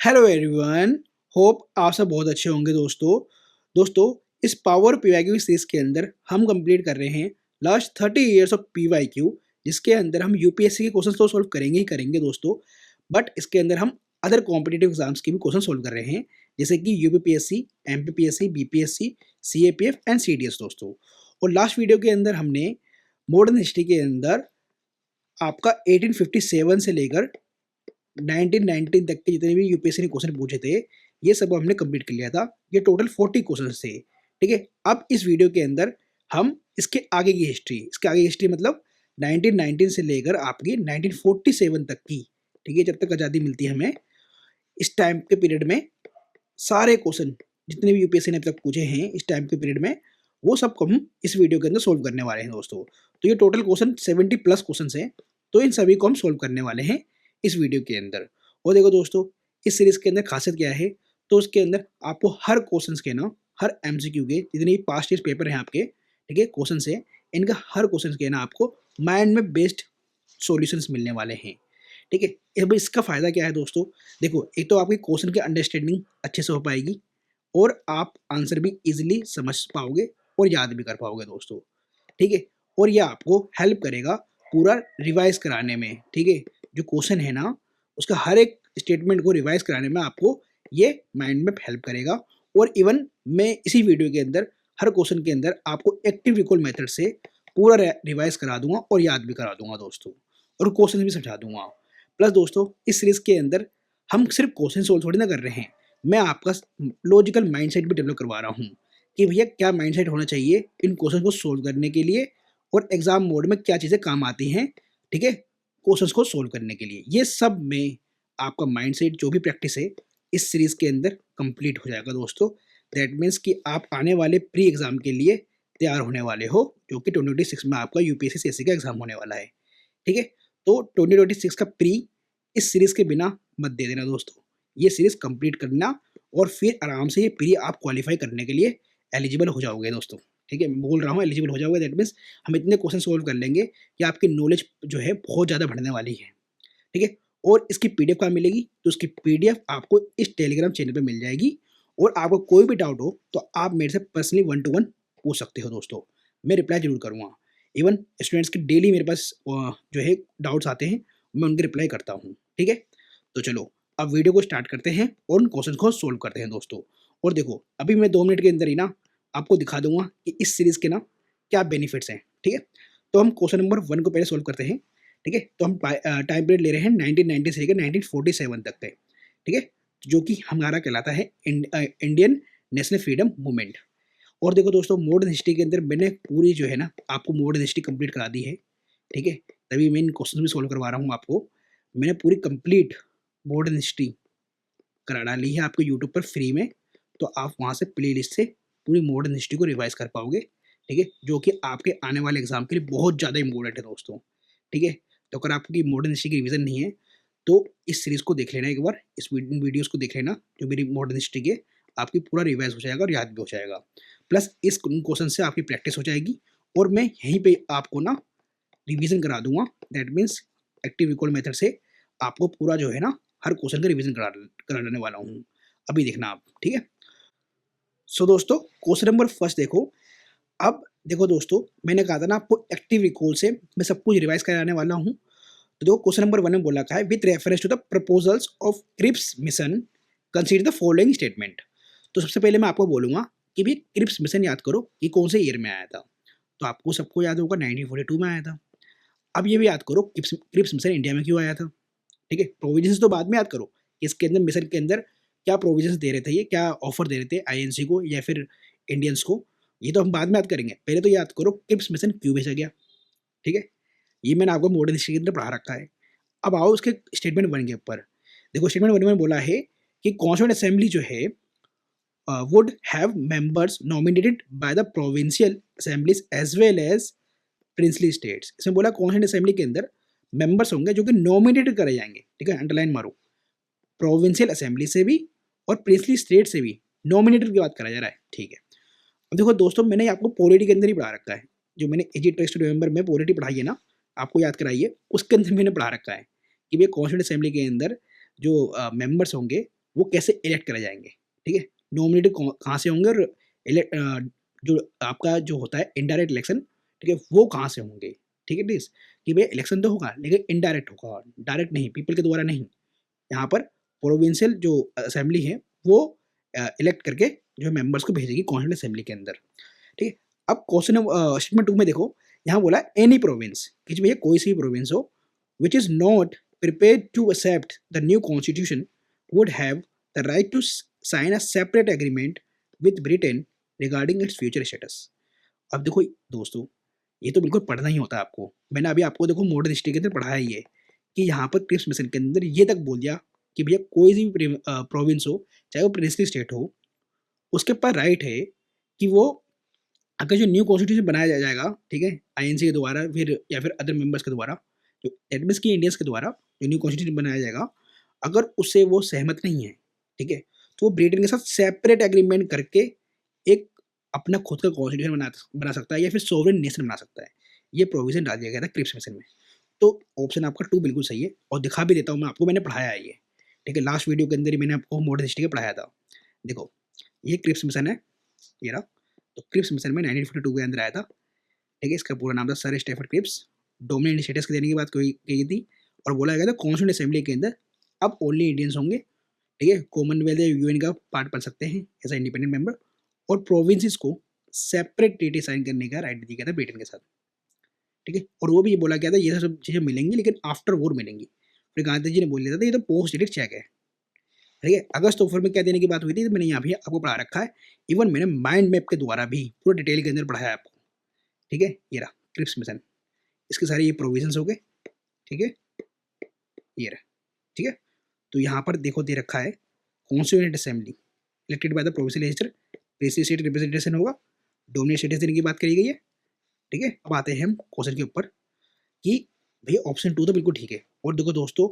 Hello everyone. Hope आप सब बहुत अच्छे होंगे दोस्तों इस पावर पीवाईक्यू सीरीज के अंदर हम कंप्लीट कर रहे हैं लास्ट 30 इयर्स ऑफ पीवाईक्यू, जिसके अंदर हम यूपीएससी के क्वेश्चन तो सॉल्व करेंगे ही करेंगे दोस्तों। बट इसके अंदर हम अदर कॉम्पिटिटिव एग्जाम्स के भी क्वेश्चन सॉल्व कर रहे हैं, जैसे कि UPPSC, MPPSC, BPSC, CAPF and CDS दोस्तों। और लास्ट वीडियो के अंदर हमने मॉडर्न हिस्ट्री के अंदर आपका 1857 से लेकर 1919 तक के जितने भी यूपीएससी ने क्वेश्चन पूछे थे, ये सब हमने कंप्लीट कर लिया था। ये टोटल 40 क्वेश्चन थे, ठीक है। अब इस वीडियो के अंदर हम इसके आगे की हिस्ट्री मतलब 1919 से लेकर आपकी 1947 तक की, ठीक है, जब तक आज़ादी मिलती है हमें, इस टाइम के पीरियड में सारे क्वेश्चन जितने भी यूपीएससी ने अब तक पूछे हैं इस टाइम के पीरियड में, वो सब हम इस वीडियो के अंदर सोल्व करने वाले हैं दोस्तों। तो ये टोटल क्वेश्चन 70 प्लस क्वेश्चन हैं, तो इन सभी को हम सोल्व करने वाले हैं इस वीडियो के अंदर। और देखो दोस्तों, इस सीरीज के अंदर खासियत क्या है, तो उसके अंदर आपको हर क्वेश्चन के ना, हर एमसीक्यू के जितने भी पास्ट ईयर पेपर हैं आपके, ठीक है, क्वेश्चन है, इनका हर क्वेश्चन के ना आपको माइंड में बेस्ड सॉल्यूशंस मिलने वाले हैं, ठीक है। अब इसका फ़ायदा क्या है दोस्तों, देखो, एक तो आपकी क्वेश्चन की अंडरस्टैंडिंग अच्छे से हो पाएगी और आप आंसर भी इजीली समझ पाओगे और याद भी कर पाओगे दोस्तों, ठीक है। और यह आपको हेल्प करेगा पूरा रिवाइज कराने में, ठीक है। जो क्वेश्चन है ना, उसका हर एक स्टेटमेंट को रिवाइज कराने में आपको ये माइंड में हेल्प करेगा। और इवन मैं इसी वीडियो के अंदर हर क्वेश्चन के अंदर आपको एक्टिव रिकॉल मेथड से पूरा रिवाइज करा दूंगा और याद भी करा दूंगा दोस्तों, और क्वेश्चन भी समझा दूंगा। प्लस दोस्तों, इस सीरीज के अंदर हम सिर्फ क्वेश्चन सोल्व थोड़ी ना कर रहे हैं, मैं आपका लॉजिकल माइंडसेट भी डेवलप करवा रहा हूँ कि भैया क्या माइंडसेट होना चाहिए इन क्वेश्चन को सोल्व करने के लिए, और एग्जाम मोड में क्या चीज़ें काम आती हैं, ठीक है, क्वेश्चंस को सोल्व करने के लिए। ये सब में आपका माइंडसेट जो भी प्रैक्टिस है इस सीरीज के अंदर कंप्लीट हो जाएगा दोस्तों। दैट मीन्स कि आप आने वाले प्री एग्जाम के लिए तैयार होने वाले हो, जो कि 2026 में आपका यूपीएससी सीएससी का एग्जाम होने वाला है, ठीक है। तो 2026 का प्री इस सीरीज के बिना मत दे देना दोस्तों, ये सीरीज कंप्लीट करना और फिर आराम से ये प्री आप क्वालिफाई करने के लिए एलिजिबल हो जाओगे दोस्तों, ठीक है। मैं बोल रहा हूँ एलिजिबल हो जाओगे, दैट मीन्स हम इतने क्वेश्चन सोल्व कर लेंगे कि आपकी नॉलेज जो है बहुत ज़्यादा बढ़ने वाली है, ठीक है। और इसकी पीडीएफ कहाँ मिलेगी, तो उसकी पीडीएफ आपको इस टेलीग्राम चैनल पे मिल जाएगी। और आपको कोई भी डाउट हो तो आप मेरे से पर्सनली 1-to-1 पूछ सकते हो दोस्तों, मैं रिप्लाई जरूर करूँगा। इवन स्टूडेंट्स के डेली मेरे पास जो है डाउट्स आते हैं, मैं उनके रिप्लाई करता हूँ, ठीक है। तो चलो अब वीडियो को स्टार्ट करते हैं और उन क्वेश्चन को सोल्व करते हैं दोस्तों। और देखो, अभी मैं 2 मिनट के अंदर ही ना आपको दिखा दूंगा कि इस सीरीज के ना क्या बेनिफिट्स हैं, ठीक है। तो हम क्वेश्चन नंबर 1 को पहले सोल्व करते हैं, ठीक है। तो हम टाइम पीरियड ले रहे हैं 1990 से लेकर 1947 तक के, ठीक है, जो कि हमारा कहलाता है इंडियन नेशनल फ्रीडम मूवमेंट। और देखो दोस्तों, मॉडर्न हिस्ट्री के अंदर मैंने पूरी जो है ना आपको मॉडर्न हिस्ट्री कंप्लीट करा दी है, ठीक है, तभी मैं इन क्वेश्चन भी सोल्व करवा रहा हूँ आपको। मैंने पूरी कंप्लीट मॉडर्न हिस्ट्री करा डाली है आपको यूट्यूब पर फ्री में, तो आप वहाँ से प्ले लिस्ट से पूरी मॉडर्न हिस्ट्री को रिवाइज कर पाओगे, ठीक है, जो कि आपके आने वाले एग्जाम के लिए बहुत ज़्यादा इंपॉर्टेंट है दोस्तों, ठीक है। तो अगर आपकी मॉडर्न हिस्ट्री की रिवीजन नहीं है तो इस सीरीज़ को देख लेना एक बार, इस वीडियोज़ को देख लेना जो मेरी मॉडर्न हिस्ट्री के, आपकी पूरा रिवाइज हो जाएगा और याद भी हो जाएगा। प्लस इस क्वेश्चन से आपकी प्रैक्टिस हो जाएगी और मैं यहीं पे आपको ना रिवीजन करा दूंगा। That means active recall method से आपको पूरा जो है ना हर क्वेश्चन का रिवीजन कराने वाला हूँ, अभी देखना आप, ठीक है। सो दोस्तों, क्वेश्चन नंबर फर्स्ट देखो। अब देखो दोस्तों, मैंने कहा था ना आपको एक्टिव रिकॉल से मैं सब कुछ रिवाइज कराने वाला हूँ। तो देखो, क्वेश्चन नंबर 1 में बोला है with reference to the proposals of Cripps mission consider the following statement. तो सबसे पहले मैं आपको बोलूंगा कि भी क्रिप्स मिशन याद करो कि कौन से ईयर में आया था। तो आपको सबको याद होगा 1942 में आया था। अब ये भी याद करो क्रिप्स मिशन इंडिया में क्यों आया था, ठीक है। प्रोविजंस तो बाद में याद करो, इसके अंदर मिशन के अंदर क्या प्रोविजंस दे रहे थे, ये क्या ऑफर दे रहे थे आईएनसी को या फिर इंडियंस को, ये तो हम बाद में याद करेंगे। पहले तो याद करो क्रिप्स मिशन क्यों भेजा गया, ठीक है। ये मैंने आपको मॉडर्न हिस्ट्री के अंदर पढ़ा रखा है। अब आओ उसके स्टेटमेंट 1 के ऊपर। देखो, स्टेटमेंट 1 में बोला है कि कॉन्स्टिट्यूएंट असेंबली जो है would have members nominated by the provincial assemblies as well as princely states. इसमें बोला कॉन्स्टिट्यूएंट असेंबली के अंदर मेंबर्स होंगे जो कि नॉमिनेटेड करे जाएंगे, ठीक है, अंडरलाइन मारो, प्रोविंशियल असेंबली से भी और प्रिंसली स्टेट से भी नॉमिनेटेड की बात करा जा रहा है, ठीक है। अब देखो दोस्तों, मैंने आपको पॉलिटी के अंदर ही पढ़ा रखा है, जो मैंने एजी टेस्ट नवंबर में पॉलिटी पढ़ाई है ना, आपको याद कराइए, उसके अंदर मैंने पढ़ा रखा है कि भैया कॉन्स्टिट्यूंट असेंबली के अंदर जो मेंबर्स होंगे वो कैसे इलेक्ट करे जाएंगे, ठीक है। नॉमिनेटेड कहाँ से होंगे और जो आपका जो होता है इनडायरेक्ट इलेक्शन, ठीक है, वो कहाँ से होंगे, ठीक है प्लीज। कि भैया इलेक्शन तो होगा लेकिन इनडायरेक्ट होगा, डायरेक्ट नहीं, पीपल के द्वारा नहीं। यहाँ पर प्रोविंशियल जो असेंबली है वो इलेक्ट करके जो मेंबर्स को भेजेगी कॉन्स्टिट्यूंट असेंबली के अंदर, ठीक है। अब क्वेश्चन स्टेटमेंट 2 में देखो, यहाँ बोला एनी प्रोविंस, कि भैया कोई सी प्रोविंस हो which is not prepared to accept the new constitution would have the right to sign a separate agreement with Britain regarding its future status। अब देखो दोस्तों, ये तो बिल्कुल पढ़ना ही होता है आपको। मैंने अभी आपको देखो मॉडर्न हिस्ट्री के अंदर पढ़ाया ही है कि यहाँ पर क्रिप्स मिशन के अंदर ये तक बोल दिया कि भैया कोई सी भी प्रोविंस हो, चाहे वो प्रिंसली स्टेट हो, उसके पास राइट है कि वो अगर जो न्यू कॉन्स्टिट्यूशन बनाया जाएगा, ठीक है, आईएनसी के द्वारा फिर या फिर अदर मेंबर्स के द्वारा, जो एडमिस की इंडियंस के द्वारा जो न्यू कॉन्स्टिट्यूशन बनाया जाएगा, अगर उससे वो सहमत नहीं है, ठीक है, तो वो ब्रिटेन के साथ सेपरेट एग्रीमेंट करके एक अपना खुद का कॉन्स्टिट्यूशन बना सकता है या फिर सोवरेन नेशन बना सकता है। ये प्रोविजन डाल दिया गया था क्रिप्स मिशन में। तो ऑप्शन आपका 2 बिल्कुल सही है, और दिखा भी देता हूँ मैं आपको, मैंने पढ़ाया है ये, ठीक है, लास्ट वीडियो के अंदर ही मैंने आपको मॉडर्न हिस्ट्री का पढ़ाया था। देखो ये क्रिप्स मिशन है, ये रहा। तो क्रिप्स मिशन में 1952 के अंदर आया था, ठीक है। इसका पूरा नाम था sir Stafford Cripps. Dominion status के देने की बात कही थी, और बोला गया था कॉन्स्टिट्यूंट असेंबली के अंदर अब ओनली इंडियंस होंगे, ठीक है, कॉमनवेल्थ या यूएन का पार्ट बन सकते हैं एज ए इंडिपेंडेंट मेंबर, और प्रोविंसेस को सेपरेट ट्रीटी साइन करने का राइट दिया गया था ब्रिटेन के साथ, ठीक है। और वो भी ये बोला गया था ये सब चीज़ें मिलेंगी लेकिन आफ्टर वॉर मिलेंगी। फिर गांधी जी ने बोल दिया था ये तो पोस्ट डेटेड चेक है, ठीक है। अगस्त ऑफर में क्या देने की बात हुई थी, तो मैंने यहाँ भी आपको पढ़ा रखा है। इवन मैंने माइंड मैप के द्वारा भी पूरा डिटेल के अंदर पढ़ाया है आपको, ठीक है। ये रहा क्रिप्स मिशन, इसके सारे ये प्रोविजंस हो गए, ठीक है, ये रहा, ठीक है। तो यहाँ पर देखो दे रखा है constituent assembly elected by the provincial legislature, president state representation होगा, डोमिनेट स्टेटस देने की बात करी गई है, ठीक है। अब आते हैं हम क्वेश्चन के ऊपर कि भैया ऑप्शन 2 तो बिल्कुल ठीक है, और देखो दोस्तों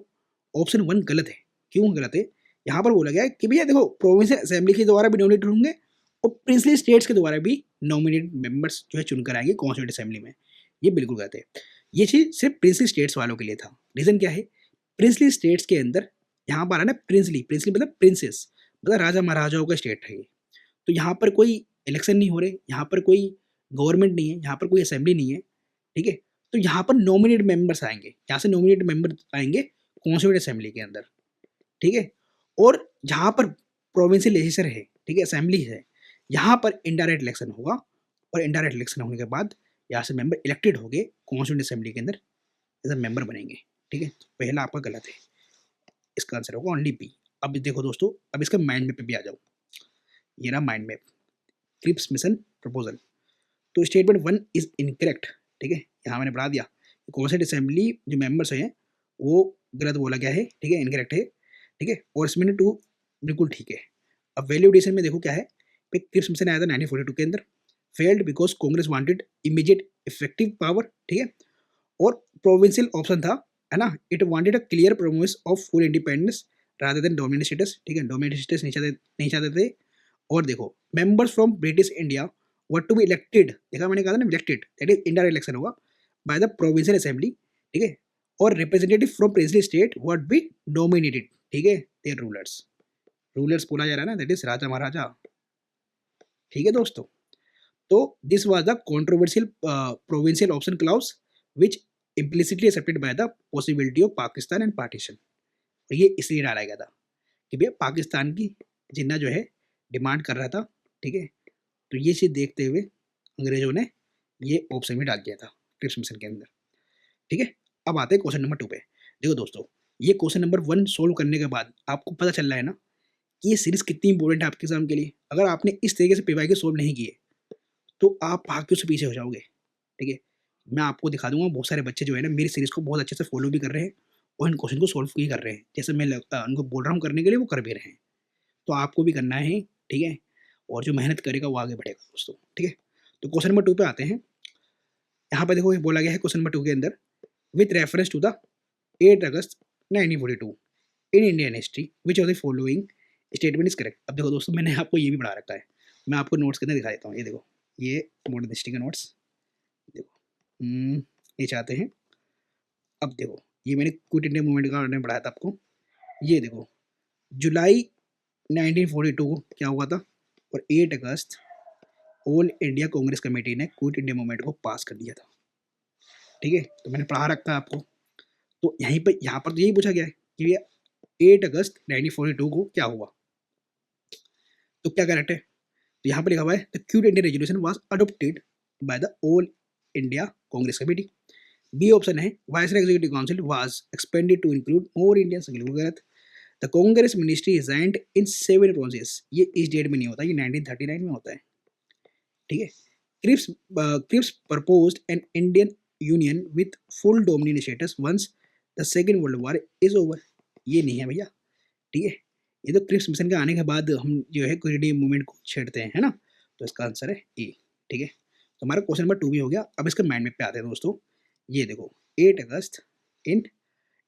ऑप्शन 1 गलत है। क्यों गलत है? यहाँ पर बोला गया है कि भैया देखो प्रोविंशियल असेंबली के द्वारा भी नॉमिनेट होंगे और प्रिंसली स्टेट्स के द्वारा भी नॉमिनेटेड मेंबर्स जो है चुनकर आएंगे कॉन्स्टिट्यूंट असेंबली में। ये बिल्कुल गलत है। ये चीज़ सिर्फ प्रिंसली स्टेट्स वालों के लिए था। रीज़न क्या है? प्रिंसली स्टेट्स के अंदर यहाँ पर है ना प्रिंसली, प्रिंसली मतलब प्रिंसेस, मतलब राजा महाराजाओं का स्टेट है ये। तो यहाँ पर कोई इलेक्शन नहीं हो रहे, यहाँ पर कोई गवर्नमेंट नहीं है, यहाँ पर कोई असेंबली नहीं है, ठीक है। तो यहाँ पर नॉमिनेट मेंबर्स आएंगे, यहाँ से नॉमिनेट मेंबर आएंगे कॉन्स्टिट्यूएंट असेंबली के अंदर, ठीक है। और जहाँ पर प्रोविंशियल लेजिस्लेचर है, ठीक है, असेंबली है, यहाँ पर इनडायरेक्ट इलेक्शन होगा, और इनडायरेक्ट इलेक्शन होने के बाद यहाँ से मेंबर इलेक्टेड हो गए कॉन्स्टिट्यूएंट असेंबली के अंदर एज अ मेंबर बनेंगे, ठीक है। तो पहला आपका गलत है, इसका आंसर होगा ओनली बी। अब देखो दोस्तों, अब इसका माइंड मैप पे भी आ जाओ। ये रहा mind map, Cripps mission proposal. तो स्टेटमेंट 1 इज इनकरेक्ट, ठीक है, यहाँ मैंने बढ़ा दिया। कॉन्स्टिट्यूएंट असेंबली जो मेंबर्स हैं वो गलत बोला गया है, ठीक है, इनकरेक्ट है, ठीक है। और इसमें 2 बिल्कुल ठीक है। अब वैल्यूडेशन में देखो क्या है, क्रिप्स मिशन आया था 1942 के अंदर, failed because Congress wanted immediate effective power, ठीक है। और प्रोविंशियल ऑप्शन था, है ना, it wanted a clear promise of full independence rather than dominate status, ठीक है, डोमिनेट स्टेटस नहीं चाहते थे। और देखो members from British India were to be elected, देखा मैंने कहा था ना elected, that is indirect election होगा बाय द प्रोविंशियल असेंबली, ठीक है। और representative from princely state would be nominated, ठीक है, देयर रूलर्स, रूलर्स बोला जा रहा है ना, दैट इज राजा महाराजा, ठीक है दोस्तों। तो this was the controversial provincial option clause which implicitly accepted by the possibility of Pakistan and partition. और ये इसलिए डाला गया था कि भैया पाकिस्तान की जिन्ना जो है डिमांड कर रहा था, ठीक है। तो ये चीज़ देखते हुए अंग्रेजों ने ये ऑप्शन भी डाल दिया था क्रिप्स मिशन के अंदर, ठीक है। अब आते हैं क्वेश्चन नंबर 2 पे। देखो दोस्तों, ये क्वेश्चन नंबर 1 सोल्व करने के बाद आपको पता चल रहा है ना कि ये सीरीज कितनी इंपॉर्टेंट है आपके एग्जाम के लिए। अगर आपने इस तरीके से पीवाई के सोल्व नहीं किए तो आप भाग्यों से पीछे हो जाओगे, ठीक है। मैं आपको दिखा दूंगा बहुत सारे बच्चे जो है ना मेरी सीरीज को बहुत अच्छे से फॉलो भी कर रहे हैं और इन क्वेश्चन को सोल्व भी कर रहे हैं, जैसे मैं उनको बोल रहा हूँ करने के लिए वो कर भी रहे हैं। तो आपको भी करना है, ठीक है, और जो मेहनत करेगा वो आगे बढ़ेगा दोस्तों, ठीक है। तो क्वेश्चन नंबर 2 पे आते हैं। यहाँ पर देखो बोला गया है क्वेश्चन नंबर 2 के अंदर, with reference to the 8 August 1942 in Indian history which of the following statement is correct. अब देखो दोस्तों, मैंने आपको ये भी पढ़ा रखा है, मैं आपको नोट्स के अंदर दिखा देता हूँ। ये देखो, ये मॉडर्न हिस्ट्री के नोट्स देखो, ये चाहते हैं। अब देखो, ये मैंने क्विट इंडिया मूवमेंट का मैंने पढ़ाया था आपको। ये देखो, जुलाई 1942 को क्या हुआ था, और 8 अगस्त ऑल इंडिया कांग्रेस कमेटी ने क्विट इंडिया मूवमेंट को पास कर दिया था। ठीक है, तो मैंने पढ़ा रखा है आपको। तो यहीं पर यहाँ पर तो यही पूछा गया है कि 8 अगस्त 1942 को क्या हुआ, तो क्या करेक्ट है? तो यहाँ पर लिखा हुआ है the quit India resolution was adopted by the All India Congress Committee. B option है viceroy executive council was expanded to include more Indians. गलत। The Congress ministry resigned in 7 provinces. ये इस डेट में नहीं होता, ये 1939 में होता है। ठीक है। Cripps proposed an Indian union with full dominion status once the second world war is over. ये नहीं है भैया। ठीक है, ये तो क्रिप्स मिशन के आने के बाद हम जो है क्विट इंडिया मूवमेंट को छेड़ते हैं, है ना। तो इसका आंसर है ए। ठीक है, तो हमारा क्वेश्चन नंबर 2 भी हो गया। अब इसका माइंड मैप पे आते हैं दोस्तों। ये देखो 8 अगस्त इन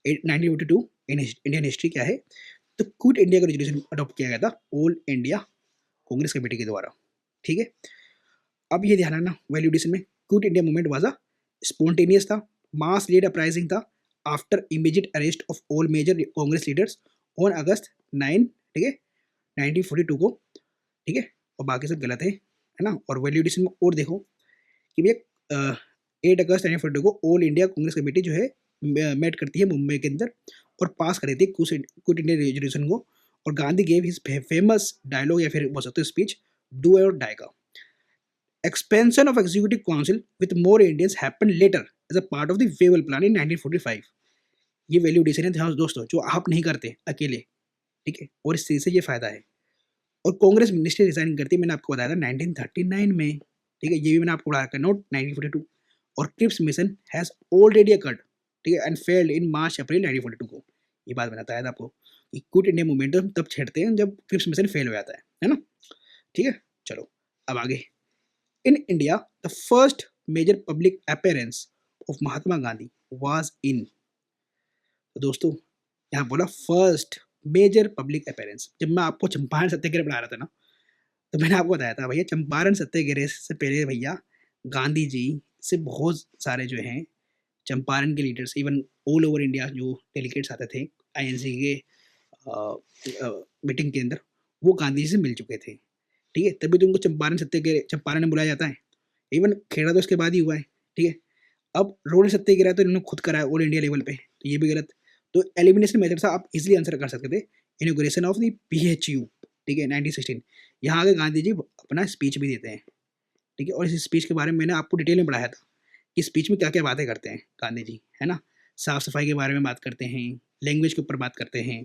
1942 इन इंडियन हिस्ट्री क्या है, तो क्विट इंडिया का रेजोल्यूशन अडॉप्ट किया गया था ऑल इंडिया कांग्रेस कमेटी के द्वारा। ठीक है, अब ये ध्यान रखना वैल्यूडेशन में Quit India movement was a spontaneous था, मास लीड अपराइजिंग था after immediate arrest of all major Congress leaders on August 9, ठीक है, 1942 को। ठीक है, और बाकी सब गलत है ना। और वैल्यूडेशन में और देखो कि भैया 8 अगस्त 1942 को ऑल इंडिया कांग्रेस कमेटी जो है मेट करती है मुंबई के अंदर और पास कर देती है क्विट इंडिया रेजोल्यूशन को। और Gandhi gave his famous dialogue या फिर बोल सकते हो स्पीच, डू और डाई का। Expansion of Executive Council with more Indians happened later as a part of the Wavell Plan in 1945। ये वैल्यूडेशन है ध्यान दोस्तों, जो आप नहीं करते अकेले। ठीक है, और इस चीज से ये फायदा है। और कांग्रेस मिनिस्ट्री रिजाइन करती है, मैंने आपको बताया था 1939 में। ठीक है, ये भी मैंने आपको पढ़ा रखा है नोट 1942। और Cripps mission has already occurred, ठीक है, एंड फेल्ड इन मार्च अप्रैल 1942 को। ये बात मैंने बताया था आपको कि क्विट इंडिया मूवमेंट हम तब छेड़ते हैं जब क्रिप्स मिशन फेल हो जाता है ना। ठीक है, चलो अब आगे। In India, the first major public appearance of Mahatma Gandhi was in। तो दोस्तों यहाँ बोला फर्स्ट मेजर पब्लिक अपेयरेंस। जब मैं आपको चंपारण सत्याग्रह पढ़ा रहा था ना, तो मैंने आपको बताया था भैया चंपारण सत्याग्रह से पहले भैया गांधी जी से बहुत सारे जो हैं चंपारण के leaders, even all over India जो डेलीगेट्स आते थे आईएनसी के मीटिंग के अंदर, वो गांधी जी से मिल चुके थे। ठीक है, तभी तो उनको चंपारण सत्याग्रह चंपारण में बुलाया जाता है। इवन खेड़ा तो उसके बाद ही हुआ है। ठीक है, अब रोड सत्याग्रह तो इन्होंने खुद कराया ऑल इंडिया लेवल पे, तो ये भी गलत। तो एलिमिनेशन मेथड से आप इजीली आंसर कर सकते थे, इनॉग्रेशन ऑफ द PHU। ठीक है, 1916। यहाँ आगे गांधी जी अपना स्पीच भी देते हैं। ठीक है, और इस स्पीच के बारे में मैंने आपको डिटेल में पढ़ाया था कि स्पीच में क्या क्या बातें करते हैं गांधी जी, है ना। साफ सफाई के बारे में बात करते हैं, लैंग्वेज के ऊपर बात करते हैं।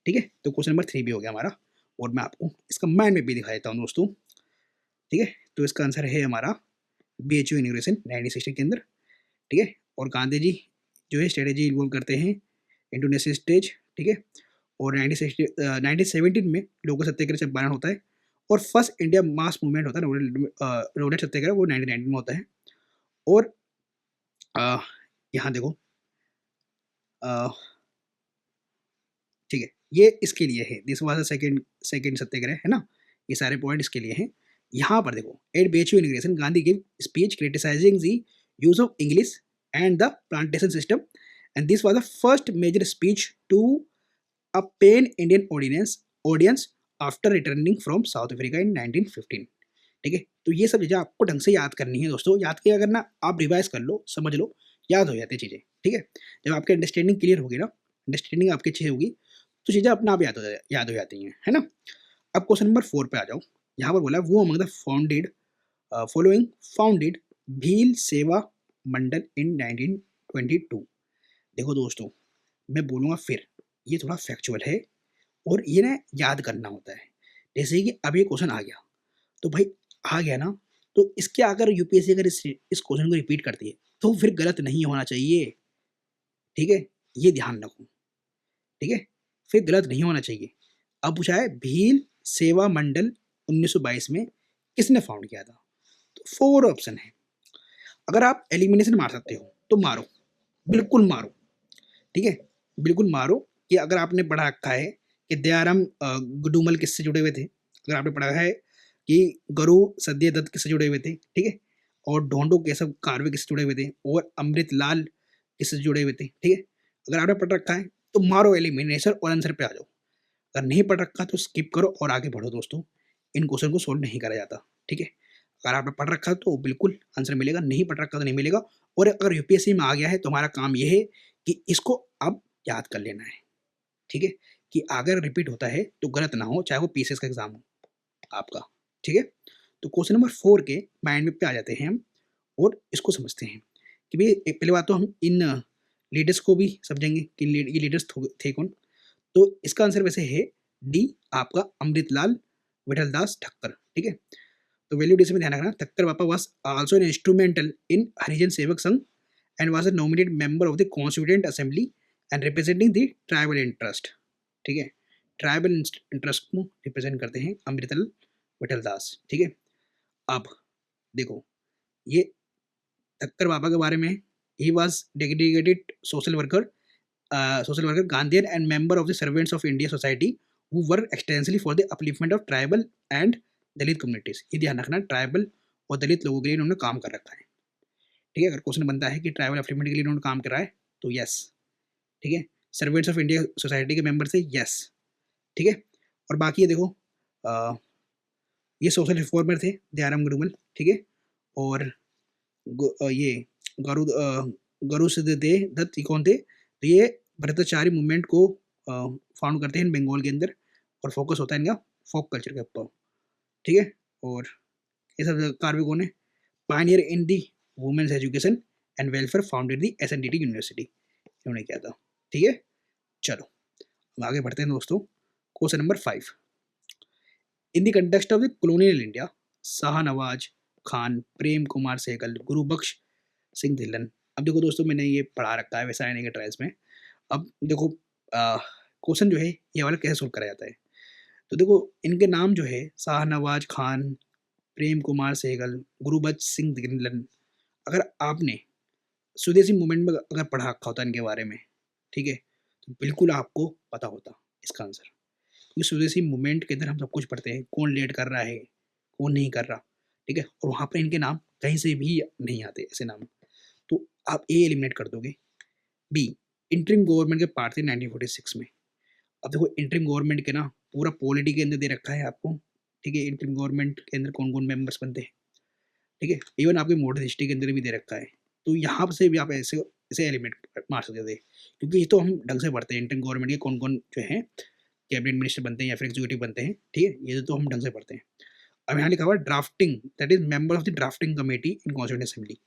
ठीक है, तो क्वेश्चन नंबर 3 भी हो गया हमारा। और मैं आपको इसका माइंड मैप भी दिखा देता हूँ दोस्तों। ठीक है, तो इसका आंसर है हमारा BHU इनॉग्रेशन 1960 के अंदर। ठीक है, और गांधी जी जो है स्ट्रेटेजी इन्वॉल्व करते हैं इंटरनेशनल स्टेज। ठीक है, और 1917 में लोगों सत्याग्रह चंपारण होता है। और फर्स्ट इंडिया मास मूवमेंट होता है रोड सत्याग्रह, वो 1919 में होता है। और यहाँ देखो ठीक है, ये इसके लिए है, दिस वाज सेकंड सत्याग्रह, है ना। ये सारे पॉइंट इसके लिए हैं। यहाँ पर देखो at BHU inauguration Gandhi give speech criticising the use of English and the plantation system, and this was the first major speech to a pan Indian audience after returning from South Africa in 1915। ठीक है, तो ये सब चीज़ें आपको ढंग से याद करनी है दोस्तों। याद किया करना, आप रिवाइज कर लो, समझ लो, याद हो जाती है चीज़ें। ठीक है, जब आपकी अंडरस्टैंडिंग क्लियर होगी ना, अंडरस्टैंडिंग आपकी अच्छी होगी, तो चीज़ें अपने आप याद हो जाती हैं, है ना। अब क्वेश्चन नंबर 4 पे आ जाओ। यहाँ पर बोला वो among the following founded Bhil सेवा मंडल इन 1922। देखो दोस्तों, मैं बोलूँगा फिर, ये थोड़ा फैक्चुअल है और ये ना याद करना होता है। जैसे कि अब ये क्वेश्चन आ गया, तो भाई आ गया ना, तो इसके अगर यूपीएससी अगर इस क्वेश्चन को रिपीट करती है तो फिर गलत नहीं होना चाहिए। ठीक है, ये ध्यान रखो। ठीक है, फिर गलत नहीं होना चाहिए। अब पूछा है भील सेवा मंडल 1922 में किसने फाउंड किया था, तो 4 ऑप्शन है। अगर आप एलिमिनेशन मार सकते हो तो मारो, बिल्कुल मारो। ठीक है, बिल्कुल मारो। कि अगर आपने पढ़ा रखा है कि दयाराम गुडूमल किससे जुड़े हुए थे, अगर आपने पढ़ा है कि गुरु सद्य दत्त किससे जुड़े हुए थे, ठीक है, और ढोंडो केशव कार्वे किससे जुड़े हुए थे, और अमृत लाल किससे जुड़े हुए थे, ठीक है, अगर आपने पढ़ रखा है तो मारो एलिमिनेशन और आंसर पे आ जाओ। अगर नहीं पढ़ रखा तो स्किप करो और आगे बढ़ो दोस्तों, इन क्वेश्चन को सोल्व नहीं करा जाता, ठीक है। अगर आपने पढ़ रखा तो बिल्कुल आंसर मिलेगा, नहीं पढ़ रखा तो नहीं मिलेगा। और अगर यूपीएससी में आ गया है तो हमारा काम ये है कि इसको अब याद कर लेना है, ठीक है, कि अगर रिपीट होता है तो गलत ना हो, चाहे वो पीसीएस का एग्जाम हो आपका, ठीक है। तो क्वेश्चन नंबर 4 के माइंड मैप पे आ जाते हैं हम और इसको समझते हैं कि भाई पहले बात तो हम इन लीडर्स को भी समझेंगे कि ये लीडर्स थे कौन। तो इसका आंसर वैसे है डी, आपका अमृतलाल विठलदास ठक्कर, ठीक है। तो वैल्यू एडिशन में ध्यान रखना, Thakkar Bapa was also an instrumental in Harijan Sevak Sangh and was a nominated member of the Constituent Assembly and representing the tribal interest, ठीक है। ट्राइबल इंटरेस्ट को रिप्रेजेंट करते हैं अमृतलाल विठलदास, ठीक है। अब देखो ये ठक्कर बाबा के बारे में, he was dedicated social worker Gandhian and member of the Servants of India Society who work extensively for the upliftment of tribal and Dalit communities। ये ध्यान रखना, ट्राइबल और दलित लोगों के लिए इन्होंने काम कर रखा है, ठीक है। अगर क्वेश्चन बनता है कि ट्राइबल अपलिफ्टमेंट के लिए इन्होंने काम करा है तो यस, ठीक है। सर्वेंट्स ऑफ इंडिया सोसाइटी के मेंबर से यस, ठीक है। और बाकी ये देखो ये सोशल रिफॉर्मर थे दयाराम गुरुमल, ठीक है। और ये गरु सिद्धदेव दत्त ये कौन थे, तो ये भ्रष्टाचारी मूवमेंट को फाउंड करते हैं बंगाल के अंदर और फोकस होता है इनका फोक कल्चर के ऊपर, ठीक है। और ये सब कार्य कौन है, pioneer in the women's education and welfare founded the SNDT university, इन्होंने किया था, ठीक है। चलो अब आगे बढ़ते हैं दोस्तों, question number 5। In the context of the colonial India Shahnawaz Khan, Prem Kumar Sehgal, Gurbaksh Singh Dhillon. अब देखो दोस्तों मैंने ये पढ़ा रखा है वैसा आने के ट्रायल्स में। अब देखो क्वेश्चन जो है ये वाला कैसे सोल्व करा जाता है, तो देखो इनके नाम जो है शाहनवाज खान, प्रेम कुमार सहगल, गुरुबख्श सिंह धिल्लन, अगर आपने स्वदेशी मूवमेंट में अगर पढ़ा रखा होता इनके बारे में, ठीक है, तो बिल्कुल आपको पता होता इसका आंसर। क्योंकि स्वदेशी मूवमेंट के अंदर हम सब कुछ पढ़ते हैं, कौन लीड कर रहा है कौन नहीं कर रहा, ठीक है। और वहाँ पर इनके नाम कहीं से भी नहीं आते ऐसे नाम, तो आप ए एलिमिनेट कर दोगे। बी, इंटरिम गवर्नमेंट के पार्ट थे 1946 में। अब देखो इंटरिम गवर्नमेंट के ना पूरा पॉलिटी के अंदर दे रखा है आपको, ठीक है। इंटरिम गवर्नमेंट के अंदर कौन कौन मेंबर्स बनते हैं, ठीक है। इवन आपके मॉडर्न हिस्ट्री के अंदर भी दे रखा है, तो यहाँ से भी आप ऐसे ऐसे एलिमेंट मार सकते थे, क्योंकि ये तो हम ढंग से पढ़ते हैं इंटरिम गवर्नमेंट के कौन कौन जो है कैबिनेट मिनिस्टर बनते हैं या फिर एग्जीक्यूटिव बनते हैं, ठीक है, ये तो हम ढंग से पढ़ते हैं। अब यहाँ लिखा हुआ drafting, that is member of the drafting committee in constituent assembly.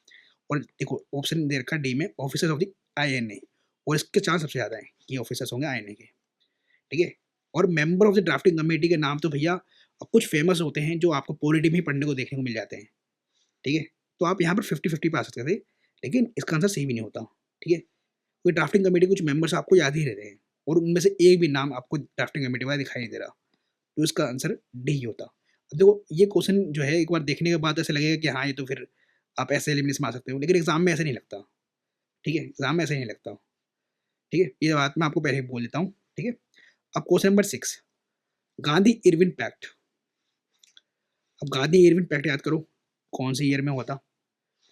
और देखो ऑप्शन दे रखा डी में ऑफिसर्स ऑफ द आईएनए, और इसके चांस सबसे ज़्यादा है कि ऑफिसर्स होंगे आईएनए के, ठीक है। और member of the drafting committee के नाम तो भैया कुछ फेमस होते हैं जो आपको पॉलिटी में ही पढ़ने को देखने को मिल जाते हैं, ठीक है। तो आप यहाँ पर 50-50 पे आ सकते थे, लेकिन इसका आंसर सही भी नहीं होता, ठीक है। क्योंकि ड्राफ्टिंग कमेटी कुछ मेंबर्स आपको याद ही रहते हैं और उनमें से एक भी नाम आपको ड्राफ्टिंग कमेटी वाला दिखाई नहीं दे रहा, तो इसका आंसर डी ही होता। अब देखो ये क्वेश्चन जो है एक बार देखने के बाद ऐसा लगेगा कि हाँ ये तो फिर आप ऐसे एलिमिनेशन मार सकते हो, लेकिन एग्जाम में ऐसे नहीं लगता, ठीक है। एग्जाम में ऐसे नहीं लगता, ठीक है। ये बात मैं आपको पहले ही बोल देता हूँ, ठीक है। अब question number 6, Gandhi Irwin pact. अब गांधी इरविन पैक्ट याद करो कौन से ईयर में हुआ था,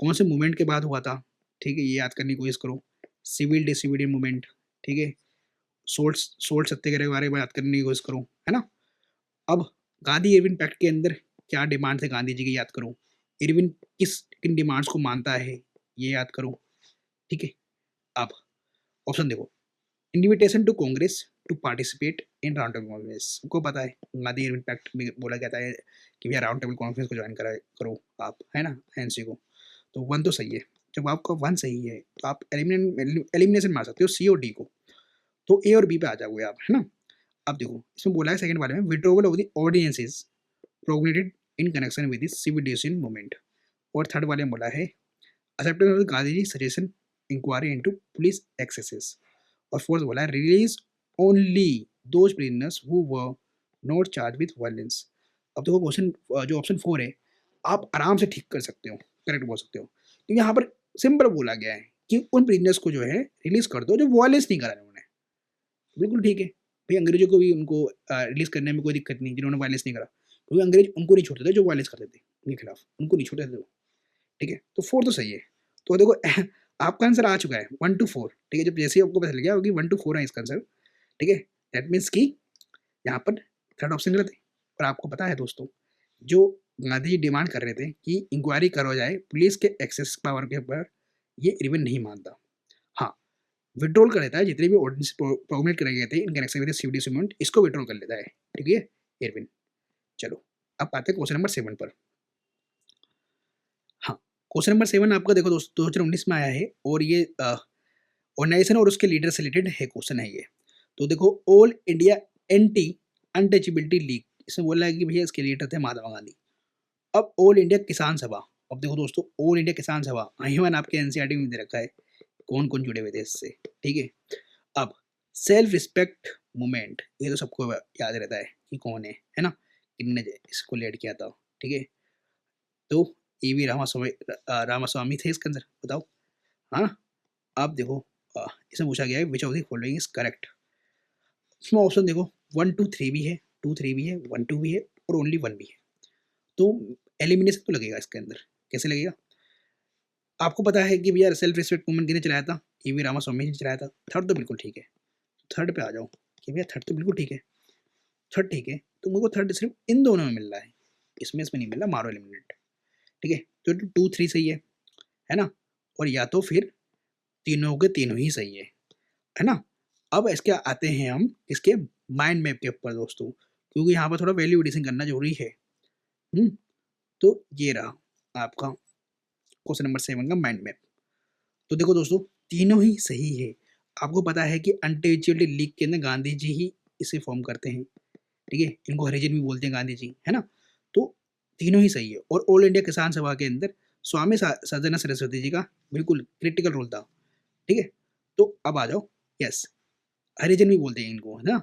कौन से मूवमेंट के बाद हुआ था, ठीक है, ये याद करने की कोशिश करो। सिविल डिसोबीडियंस मूवमेंट, ठीक है। सोल्ट सत्याग्रह के बारे में याद करने की कोशिश करो, है ना। अब गांधी इरविन पैक्ट के अंदर क्या डिमांड थे गांधी जी की, याद करो। इरविन किन डिमांड्स को मानता है ये याद करो, ठीक है। अब ऑप्शन देखो, invitation to Congress to participate in round table conference, सबको पता है गांधी इरविन पैक्ट में बोला जाता है कि भैया राउंड टेबल कॉन्फ्रेंस को ज्वाइन करो आप, है ना, एनसी को। तो 1 तो सही है, जब आपका 1 सही है तो आप एलिमिनेशन मार सकते हो सी और डी को, तो ए और बी पे आ जाओगे आप, है ना। अब देखो इसमें बोला है सेकंड वाले में withdrawal of the ordinances promulgated in connection with the civil disobedience movement, और थर्ड वाले में बोला है acceptance of Gandhi ji suggestion inquiry into police excesses, और फोर्थ बोला है release only those prisoners who were not charge with violence. अब देखो क्वेश्चन जो ऑप्शन 4 है आप आराम से ठीक कर सकते हो, करेक्ट बोल सकते हो, क्योंकि यहाँ पर सिंपल बोला गया है कि उन प्रिजनर्स को जो है रिलीज कर दो जो वायलेंस नहीं करा उन्होंने, बिल्कुल ठीक है भाई। अंग्रेजों को भी उनको रिलीज करने में कोई दिक्कत नहीं जिन्होंने वायलेंस नहीं करा, क्योंकि अंग्रेज उनको नहीं छोड़ते थे जो वायलेंस करते थे उनके खिलाफ, उनको नहीं छोड़ते थे वो, ठीक है। तो 4 तो सही है। तो देखो आपका आंसर आ चुका है 1 to 4, ठीक है। जब जैसे ही आपको पता चल गया होगी 1 to 4 है इसका आंसर, ठीक है। दैट मीन्स कि यहाँ पर थर्ड ऑप्शन गलत है। और आपको पता है दोस्तों, जो गांधी जी डिमांड कर रहे थे कि इंक्वायरी करो जाए पुलिस के एक्सेस पावर के ऊपर, ये इरविन नहीं मानता। हाँ, विड्रॉल कर लेता है जितने भी ऑर्डिनेंस प्रोमिनेट करे गए थे इन कनेक्शन विद सीवीडी मूवमेंट, इसको विड्रॉल कर लेता है, ठीक है, इरविन। चलो अब आते हैं क्वेश्चन नंबर 7 पर। हाँ, क्वेश्चन नंबर 7 आपका देखो दोस्तों 2019 में आया है और ये ऑर्गेनाइजेशन और उसके लीडर से रिलेटेड है क्वेश्चन है ये। तो देखो, all India anti untouchability league, इसमें बोला है कि भैया इसके लीडर थे महात्मा गांधी। अब ऑल इंडिया किसान सभा, अब देखो दोस्तों, ऑल इंडिया किसान सभा इवन आपके एनसीईआरटी में दे रखा है कौन कौन जुड़े हुए थे इससे, ठीक है। अब सेल्फ रिस्पेक्ट मूवमेंट, ये तो सबको याद रहता है कि कौन है ना, किन्ने इसको लीड किया था, ठीक है। तो ईवी रामास्वामी थे इसके अंदर, बताओ। हाँ, अब देखो इसमें पूछा गया है which of the following is correct. इसमें ऑप्शन देखो 1 2 3 भी है, 2 3 भी है, 1 2 भी है और ओनली 1 भी है। तो एलिमिनेशन तो लगेगा इसके अंदर, कैसे लगेगा? आपको पता है कि भैया सेल्फ रिस्पेक्ट मूवमेंट किसने चलाया था? ईवी रामास्वामी ने चलाया था। थर्ड तो बिल्कुल ठीक है, थर्ड पे आ जाओ कि भैया थर्ड तो बिल्कुल ठीक है, थर्ड ठीक है। तो मुझको थर्ड सिर्फ इन दोनों में मिल रहा है, इसमें नहीं मिल रहा, मारो एलिमिनेट, ठीक है। तो 2 3 सही है ना, और या तो फिर तीनों के तीनों ही सही है ना। अब इसके आते हैं हम इसके माइंड मैप के ऊपर दोस्तों, क्योंकि यहाँ पर थोड़ा वैल्यू एडिशन करना जरूरी है। तो ये रहा आपका क्वेश्चन नंबर 7 का माइंड मैप। तो देखो दोस्तों, तीनों ही सही है। आपको पता है कि अनटचेबिलिटी लीग के अंदर गांधी जी ही इसे फॉर्म करते हैं, ठीक है। इनको हरिजन भी बोलते हैं गांधी जी, है ना। तो तीनों ही सही है। और ऑल इंडिया किसान सभा के अंदर स्वामी सदना सरस्वती जी का बिल्कुल क्रिटिकल रोल था, ठीक है। तो अब आ जाओ, यस, हरिजन भी बोलते हैं इनको, है ना।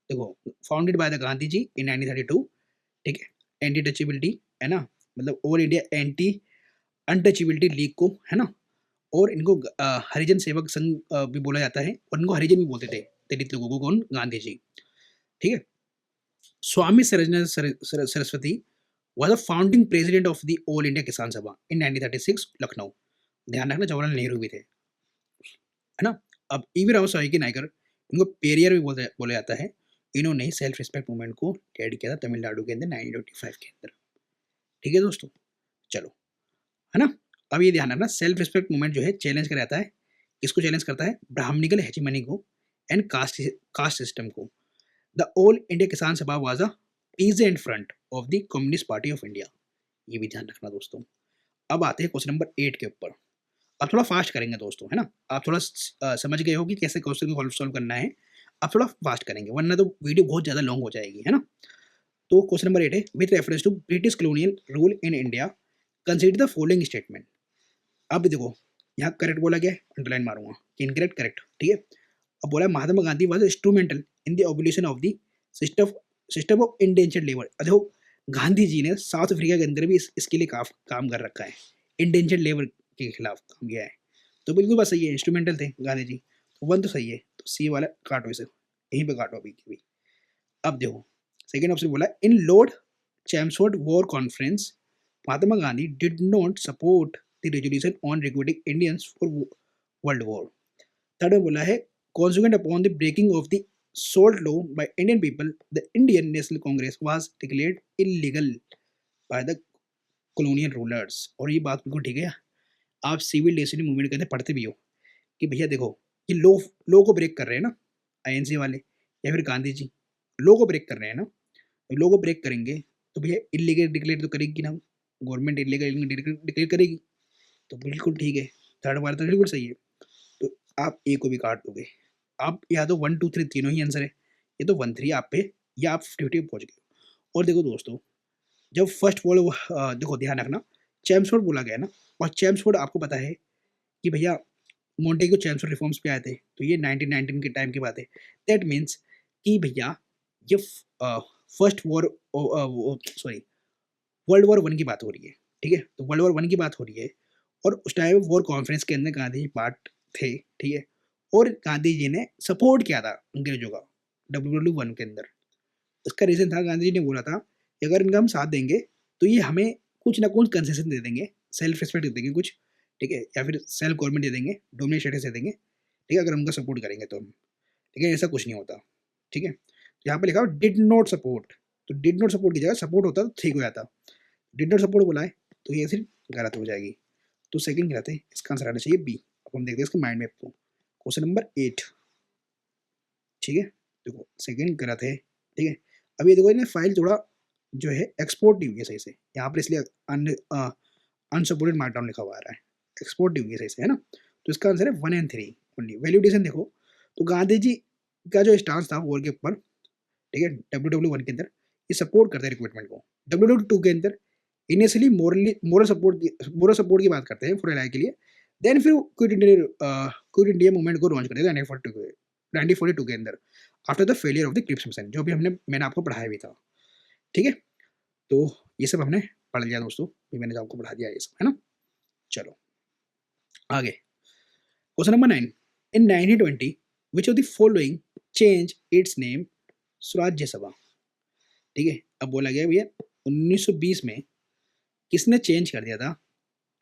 देखो, founded by the Gandhi ji इन 1932, ठीक है। एंटी टचेबिलिटी, है ना, मतलब all India anti untouchability league को, है ना। और इनको हरिजन सेवक संघ भी बोला जाता है, और इनको हरिजन भी बोलते थे दलित लोगों को, कौन? गांधी जी, ठीक है। स्वामी Saraswati was the founding president of the All India किसान सभा in 1936 लखनऊ। ध्यान रखना, जवाहरलाल नेहरू भी थे, है ना। अब ईवी राव साहब नायकर, इनको पेरियर भी बोला जाता है। इन्होंने सेल्फ रिस्पेक्ट मूवमेंट को लीड किया था तमिलनाडु के अंदर 1925 के अंदर, ठीक है दोस्तों। चलो, है ना। अब ये ध्यान रखना, सेल्फ रिस्पेक्ट मूवमेंट जो है चैलेंज कर जाता है, किसको चैलेंज करता है? ब्राह्मणिकल हेजिमनी को एंड कास्ट सिस्टम को। द ऑल इंडिया किसान सभा was a peasant front of the communist party of India, ये भी ध्यान रखना दोस्तों। अब आते हैं क्वेश्चन नंबर 8 के ऊपर। अब थोड़ा फास्ट करेंगे दोस्तों, है ना। आप थोड़ा समझ गए हो कि कैसे क्वेश्चन को सॉल्व करना है। अब थोड़ा फास्ट करेंगे वरना तो वीडियो बहुत ज़्यादा लॉन्ग हो जाएगी, है ना। तो क्वेश्चन नंबर 8 है, with reference to British colonial rule in India consider the following statement. अब देखो, यहाँ करेक्ट बोला गया है, अंडरलाइन मारूंगा कि इनकरेक्ट करेक्ट, ठीक है। अब बोला Mahatma Gandhi was instrumental in the abolition of the system of indentured labour. देखो, गांधी जी ने साउथ अफ्रीका के अंदर भी इसके लिए काम कर रखा है, इंडेंचर्ड लेबर के खिलाफ काम किया है। तो बिल्कुल बात सही है, इंस्ट्रूमेंटल थे गांधी जी। तो 1 तो सही है, तो सी वाला काटो इसे, यहीं पे काटो अभी की भी। अब देखो, सेकेंड ऑप्शन बोला, in Lord Chelmsford war conference Mahatma Gandhi did not support the resolution on recruiting Indians for world war. Third में बोला है, consequent upon the breaking of the salt law by Indian people, the Indian National Congress was declared illegal by the colonial rulers। और ये बात बिल्कुल ठीक है, आप सिविल डिसोबीडियंस मूवमेंट के अंदर पढ़ते भी हो कि भैया देखो, ये लो को ब्रेक कर रहे हैं ना आईएनसी वाले या फिर गांधी जी, लो को ब्रेक कर रहे हैं ना। लो को ब्रेक करेंगे तो भैया इलीगल डिक्लेयर तो करेगी ना, गवर्नमेंट इलीगल डिक्लेयर करेगी। तो बिल्कुल ठीक है, थर्ड वाला तो बिल्कुल सही है। तो आप ए को भी काट दोगे। आप या तो 1 2 3 तीनों ही आंसर है, ये तो 1 3 आप पे, या आप 50 पहुंच गए। और देखो दोस्तों, जब फर्स्ट वर्ल्ड देखो ध्यान रखना, चैम्सफोर्ड बोला गया ना, और चैम्सफोर्ड आपको पता है कि भैया मोंटेग्यू चैम्सफोर्ड रिफॉर्म्स पे आए थे, तो ये 1919 के टाइम की बात है। दैट मीन्स कि भैया ये first war, sorry, world war 1 की बात हो रही है, ठीक है। तो वर्ल्ड वॉर 1 की बात हो रही है, और उस टाइम वॉर कॉन्फ्रेंस के अंदर गांधी जी पार्ट थे, ठीक है। और गांधी जी ने सपोर्ट किया था अंग्रेजों का WW1 के अंदर। इसका रीज़न था, गांधी जी ने बोला था कि अगर इनका हम साथ देंगे तो ये हमें कुछ ना कुछ कंसेशन दे देंगे, सेल्फ रिस्पेक्ट दे देंगे कुछ, ठीक है, या फिर सेल्फ गवर्नमेंट दे देंगे, डोमिनेट स्टेटस दे देंगे, ठीक है, अगर उनका सपोर्ट करेंगे तो हम। लेकिन ऐसा कुछ नहीं होता, ठीक है। यहाँ पे लिखा हो डिड नॉट सपोर्ट, तो डिड नॉट सपोर्ट की जगह सपोर्ट होता तो ठीक हो जाता, डिड नॉट सपोर्ट बोला है तो ये सिर्फ गलत हो जाएगी। तो सेकंड गलत है, इसका आंसर आना चाहिए बी। अब हम देखते हैं इसके माइंड मैप को। क्वेश्चन नंबर 8, ठीक है, देखो सेकंड गलत है, ठीक है। अब ये देखो इन्हें फाइल थोड़ा जो है एक्सपोर्ट नहीं हुई है सही से, यहाँ पर इसलिए अनसपोर्टेड मार्कडाउन लिखा हुआ आ रहा है, एक्सपोर्ट नहीं हुई है सही से, है ना। तो इसका आंसर है 1 और 3 ओनली। वैल्यूडेशन देखो तो गांधी जी का जो स्टांस था वॉर के ऊपर, ठीक है, WW1 के अंदर ये सपोर्ट करते हैं रिक्रूटमेंट को, WW2 के अंदर इनिशियली मोरल सपोर्ट की बात करते हैं फॉर एलआई के लिए, देन फिर क्विट इंडिया मूवमेंट को लॉन्च करते हैं 1942 के अंदर, after the failure of the Cripps mission, जो भी मैंने आपको पढ़ाया भी था, ठीक है। तो ये सब हमने पढ़ लिया दोस्तों, ये मैंने आपको पढ़ा दिया ये सब, है ना। चलो आगे, question number 9, in 1920 which of the following change it's name स्वराज्य सभा, ठीक है। अब बोला गया भैया 1920 में किसने चेंज कर दिया था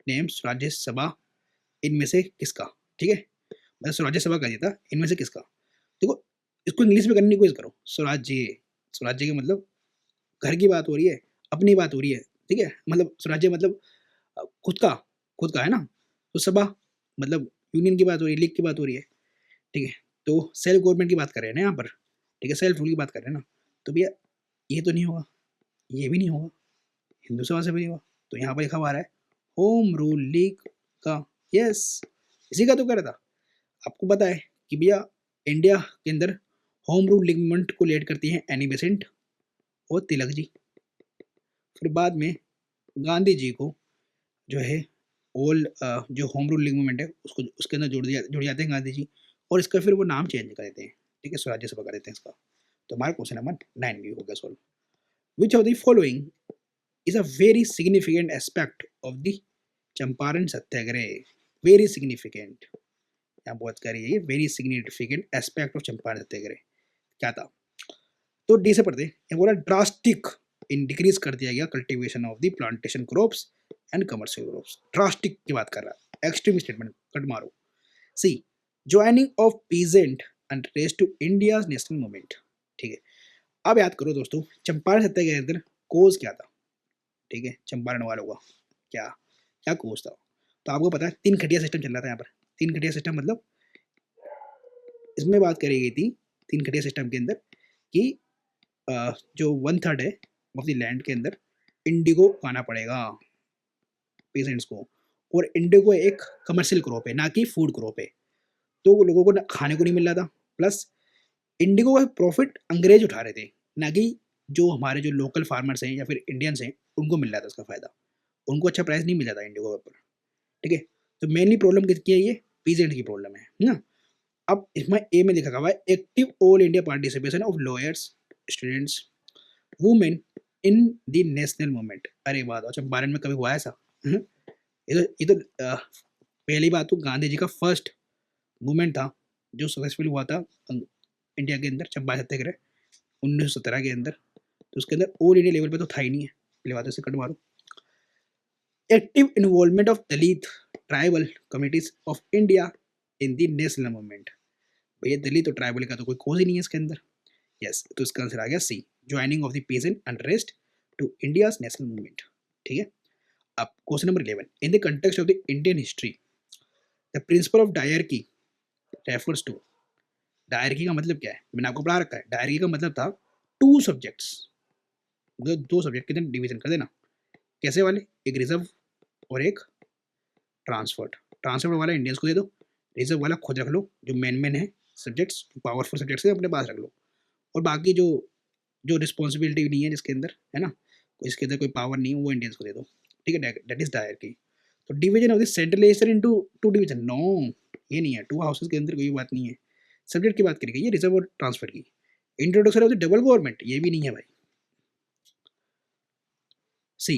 नेम स्वराज्य सभा, इनमें से किसका, ठीक है, मतलब स्वराज्य सभा कर दिया था इनमें से किसका। देखो इसको इंग्लिश में करने की कोशिश करो, स्वराज्य, स्वराज्य का मतलब घर की बात हो रही है, अपनी बात हो रही है, ठीक है, मतलब स्वराज्य मतलब खुद का है ना, तो सभा मतलब यूनियन की बात हो रही है, लीग की बात हो रही है, ठीक है। तो सेल्फ गवर्नमेंट की बात कर रहे हैं ना यहाँ पर, ठीक है, सेल्फ रूल की बात कर रहे हैं ना, तो भैया ये तो नहीं होगा, ये भी नहीं होगा, हिंदू सभा से भी नहीं होगा, तो यहाँ पर लिखा हुआ आ रहा है होम रूल लीग का, यस इसी का तो कह रहा था। आपको पता है कि भैया इंडिया के अंदर होम रूल लीग मूवमेंट को लीड करती हैं एनी बेसेंट और तिलक जी, फिर बाद में गांधी जी को जो है जो होम रूल लीग मूवमेंट है उसको उसके अंदर जुड़ जाते हैं गांधी जी, और इसका फिर वो नाम चेंज कर देते हैं, ठीक है, स्वराज्य सभा कर देते हैं इसका। तो हमारा क्वेश्चन नंबर 9 भी हो गया solve. Which of the following is a very significant aspect of the Champaran Satyagraha, very significant, यहाँ बहुत करिए ये very significant aspect of Champaran Satyagraha क्या था। तो डी से पढ़ते हैं, बोला ड्रास्टिक इन डिक्रीज कर दिया गया cultivation of the plantation crops and commercial crops, drastic की बात कर रहा है, एक्सट्रीम स्टेटमेंट कट मारो। C joining of peasant and rest to India's national movement, ठीक है। अब याद करो दोस्तों चंपारण सत्याग्रह के अंदर कोज क्या था, ठीक है, चंपारण वालों का क्या क्या कोज था। तो आपको पता है 3 खटिया सिस्टम चल रहा था यहाँ पर, 3 खटिया सिस्टम मतलब इसमें बात करी गई थी 3 खटिया सिस्टम के अंदर कि जो 1/3 है ऑफ द लैंड के अंदर इंडिगो खाना पड़ेगा पेशेंट्स को, और इंडिगो एक कमर्शियल क्रॉप है ना कि फूड क्रॉप है, तो लोगों को खाने को नहीं मिल रहा था, प्लस इंडिगो का प्रॉफिट अंग्रेज उठा रहे थे ना कि जो हमारे जो लोकल फार्मर्स हैं या फिर इंडियंस हैं उनको मिल रहा था उसका फायदा, उनको अच्छा प्राइस नहीं मिल रहा था इंडिगो के ऊपर, ठीक है। तो मेनली प्रॉब्लम किसकी है, ये पीजेंट की प्रॉब्लम है ना। अब इसमें ए में लिखा हुआ है active all India participation of lawyers students women in the national movement. अरे बात अच्छा बारन में कभी हुआ है ऐसा, ये तो पहली बात तो गांधी जी का फर्स्ट मूवमेंट था जो सक्सेसफुल हुआ था इंडिया के अंदर, चंपारण सत्याग्रह 1917 के अंदर, तो उसके अंदर ऑल इंडिया लेवल पे तो था ही नहीं है, पहली बात से कट मारो। Active involvement of Dalit tribal communities of India in the national movement, भैया दलित और ट्राइबल का तो कोई कोज ही नहीं है इसके अंदर, यस तो इसका आंसर आ गया C joining of the peasant and rest to India's national movement, ठीक है। अब question number 11, in the context of the Indian history the principle of diarchy refers to, diarchy का मतलब क्या है, मैंने आपको पढ़ा रखा है, डायरकी का मतलब था 2 सब्जेक्ट्स, मतलब 2 सब्जेक्ट के अंदर डिवीजन कर देना, कैसे वाले, एक रिजर्व और एक ट्रांसफर्ड, ट्रांसफर्ड वाला इंडियंस को दे दो, रिजर्व वाला खुद रख लो, जो मेन है सब्जेक्ट्स पावरफुल सब्जेक्ट्स है अपने पास रख लो, और बाकी जो जो रिस्पॉन्सिबिलिटी नहीं है जिसके अंदर है ना, इसके अंदर कोई पावर नहीं है वो इंडियंस को दे दो, ठीक है, दैट इज डायरकी। तो division of the central Asia into 2 division, no ये नहीं है, 2 हाउसेस के अंदर कोई बात नहीं है, सब्जेक्ट की बात करेगी ये रिजर्व और ट्रांसफर की। Introduction of the double government ये भी नहीं है भाई। C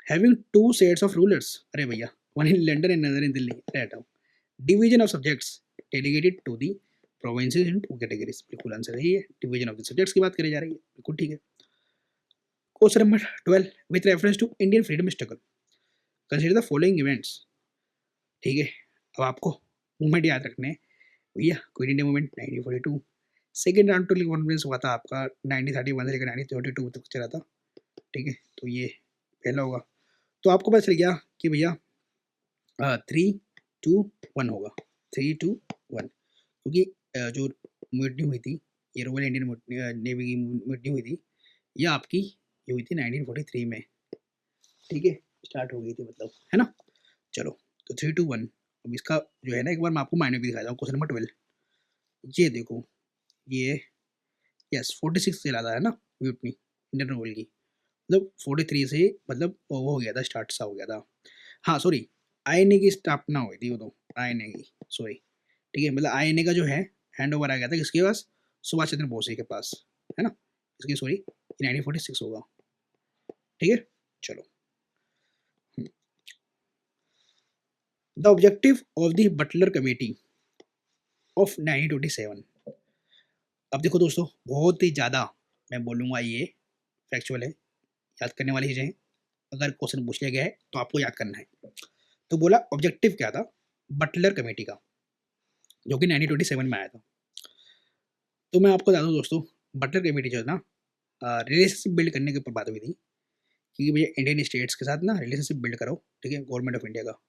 having 2 sets of rulers, अरे भैया one in London and another in Delhi, अरे हटाओ। Division of subjects delegated to the provinces in 2 categories, बिल्कुल आंसर यही है, डिवीजन ऑफ द सब्जेक्ट्स की बात करी जा रही है, बिल्कुल ठीक है। Question number 12, with reference to Indian freedom struggle consider the following events, ठीक है। अब आपको मूवमेंट याद रखने हैं भैया, quit India movement 1942, second round total conference हुआ था आपका 1931 से लेकर 1932 तक चला था, ठीक है। तो ये पहला होगा। तो आपको पता चल गया कि भैया 3-2-1 होगा, 3-2-1, क्योंकि जो म्यूटनी हुई थी, ये रॉयल इंडियन नेवी की म्यूटनी हुई थी, ये आपकी ये हुई थी 1943 में, ठीक है, स्टार्ट हो गई थी मतलब, है ना। चलो, तो 3-2-1। अब इसका जो है ना, एक बार मैं आपको माइंड में भी दिखाता हूँ। क्वेश्चन नंबर 12, ये देखो, ये यस 46 से ज़्यादा है ना म्यूटनी इंडियन रॉयल की, मतलब 43 से मतलब वो हो गया था, स्टार्ट सा हो गया था। हाँ सॉरी, आईएनए की स्थापना हुई थी वो, तो आईएनए की, सॉरी, ठीक है, मतलब आईएनए का जो है हैंड ओवर आ गया था किसके पास, सुभाष चंद्र बोस के पास, है ना। इसकी सॉरी 1946 होगा, ठीक है। चलो, the objective of the Butler committee of 1927। अब देखो दोस्तों, बहुत ही ज़्यादा मैं बोलूँगा ये फैक्चुअल है, याद करने वाली चीज़ें हैं। अगर क्वेश्चन पूछ लिया गया है तो आपको याद करना है। तो बोला ऑब्जेक्टिव क्या था बटलर कमेटी का, जो कि 1927 में आया था। तो मैं आपको बता दूं दोस्तों, बटलर कमेटी जो है ना, रिलेशनशिप बिल्ड करने के ऊपर बात हुई थी कि भैया इंडियन स्टेट्स के साथ ना रिलेशनशिप बिल्ड करो, ठीक है, गवर्नमेंट ऑफ इंडिया का।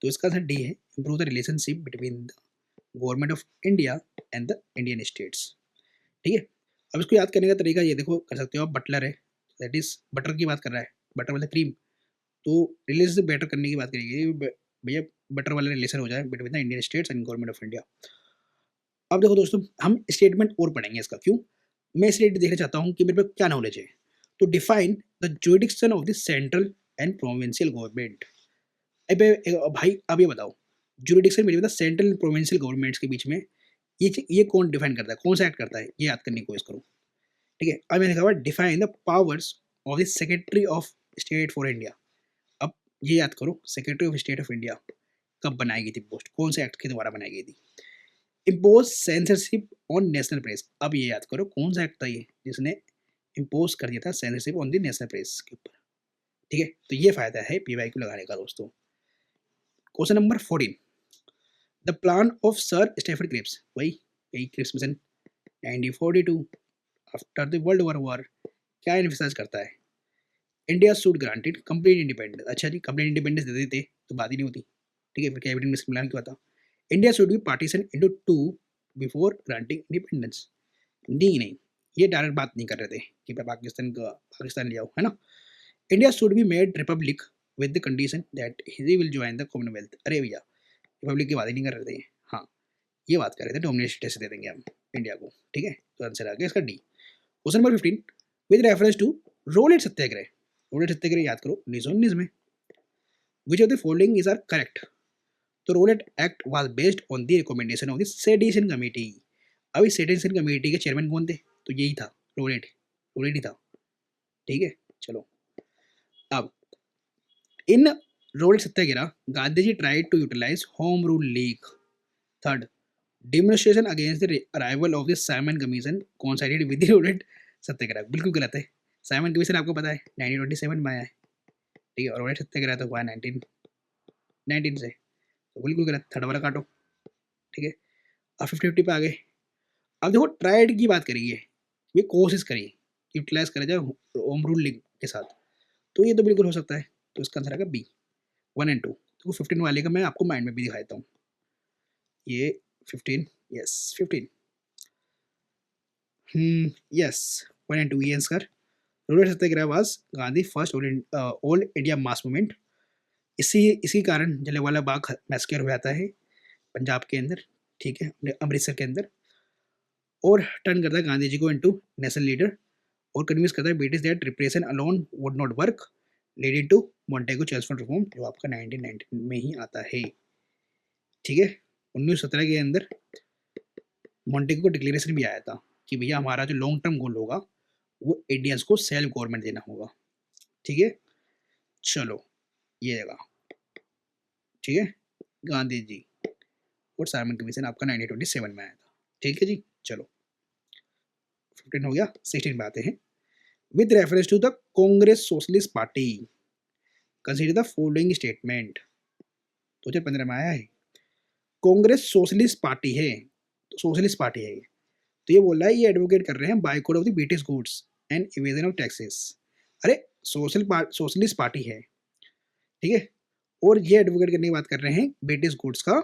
तो इसका आंसर डी है, improve the relationship between the government of India and the Indian states, ठीक है। अब इसको याद करने का तरीका ये देखो, कर सकते हो आप, बटलर है, दैट इज बटर की बात कर रहा है, बटर मतलब क्रीम, तो रिलेशनशिप बेटर करने की बात करेगी भैया, बटर वाला रिलेशन हो जाए between the Indian states and government of India. अब देखो दोस्तों, हम स्टेटमेंट और पढ़ेंगे इसका, क्यों, मैं इसलिए देखना चाहता हूँ कि मेरे पे क्या नॉलेज है। तो define the jurisdiction of the central and provincial government. भाई अब ये बताओ, jurisdiction between the central and provincial governments के बीच में ये कौन डिफाइन करता है, कौन सा एक्ट करता है, ये याद करने की कोशिश करो, ठीक है। अब मैंने कहा define the powers of the secretary of state for India. अब ये याद करो, secretary of state of India कब बनाई गई थी पोस्ट, कौन से एक्ट के द्वारा बनाई गई थी। Impose censorship on national press. अब ये याद करो कौन सा एक्ट था ये जिसने इम्पोज कर दिया था censorship on the national press के ऊपर, ठीक है। तो ये फायदा है पीवाईक्यू लगाने का दोस्तों। Question number 14, the plan of sir Stafford Cripps, वही यही Cripps mission 1942 after the world war क्या एम्फसाइज करता है। India should granted complete independence. अच्छा जी, कंप्लीट इंडिपेंडेंस दे देते तो बात ही नहीं होती, ठीक है, फिर कैबिनेट मिशन प्लान क्यों आता। India should be partition into two before granting independence. नहीं, ये डायरेक्ट बात नहीं कर रहे थे कि पाकिस्तान ले आओ, है ना। India should be made Republic with the condition that he will join the Commonwealth. अरे भैया, रिपब्लिक की बात ही नहीं कर रहे थे, हाँ, ये बात कर रहे थे डोमिनेशन स्टेटस दे देंगे हम इंडिया को, ठीक है। तो आंसर आ गया इसका D. Question number 15, with reference to Rowlatt Satyagraha. Rowlatt Satyagraha याद करो 1919 में। Which of the following is are correct. तो Rowlatt Act was based on the recommendation of the sedition committee. अभी सेडिशन कमेटी के चेयरमैन कौन थे, तो यही था रोलेट, रोलेट ही था, ठीक है। चलो, अब in Rowlatt Satyagraha Gandhi ji tried to utilise Home Rule League. Third, demonstration against the arrival of the Simon Commission coincided with the Rowlatt Satyagraha. बिल्कुल गलत है। साइमन कमीशन आपको पता है 1927 में आया है, ठीक है, और रोलेट सत्याग्रह तो हुआ 1919 से, तो बिल्कुल गलत, थर्ड वाला काटो, ठीक है। अब 50-50 पे आ गए। अब देखो ट्राइड की बात करिए, ये कोशिश करिए यूटिलाइज करा जाए होम रूल लीग के साथ, तो ये तो बिल्कुल हो सकता है। तो इसका आंसर आएगा बी 1 एंड 2। तो 15 वाले का मैं आपको माइंड में भी दिखा देता हूँ, ये 15, यस 15, यस 1 एंड 2 ये answer. Rural Satyagraha was Gandhi first all India mass movement. इसी कारण जलियांवाला बाग मैसेकर हो जाता है पंजाब के अंदर, ठीक है, अमृतसर के अंदर, और टर्न करता है गांधी जी को इनटू नेशनल लीडर, और कन्विंस करता है British that repression alone would not work, leading to Montagu Chelmsford reform, जो आपका 1919 में ही आता है, ठीक है। 1917 के अंदर मॉन्टेगो को डिक्लेरेशन भी आया था कि भैया हमारा जो लॉन्ग टर्म गोल होगा वो इंडियंस को सेल्फ गवर्नमेंट देना होगा, ठीक है। चलो, ये जगह, ठीक है, गांधी जी और साइमन कमीशन आपका 1927 में आया था, ठीक है जी। चलो, 15 हो गया, 16 पे आते हैं। With reference to the Congress Socialist Party consider the following statement. 2015 में आया है, कांग्रेस सोशलिस्ट पार्टी है, तो सोशलिस्ट पार्टी है ये, तो ये बोल रहा है, ये एडवोकेट कर रहे हैं boycott of the British goods and evasion of taxes. अरे सोशलिस्ट पार्टी है, ठीक है, और ये एडवोकेट करने की बात कर रहे हैं ब्रिटिश गुड्स का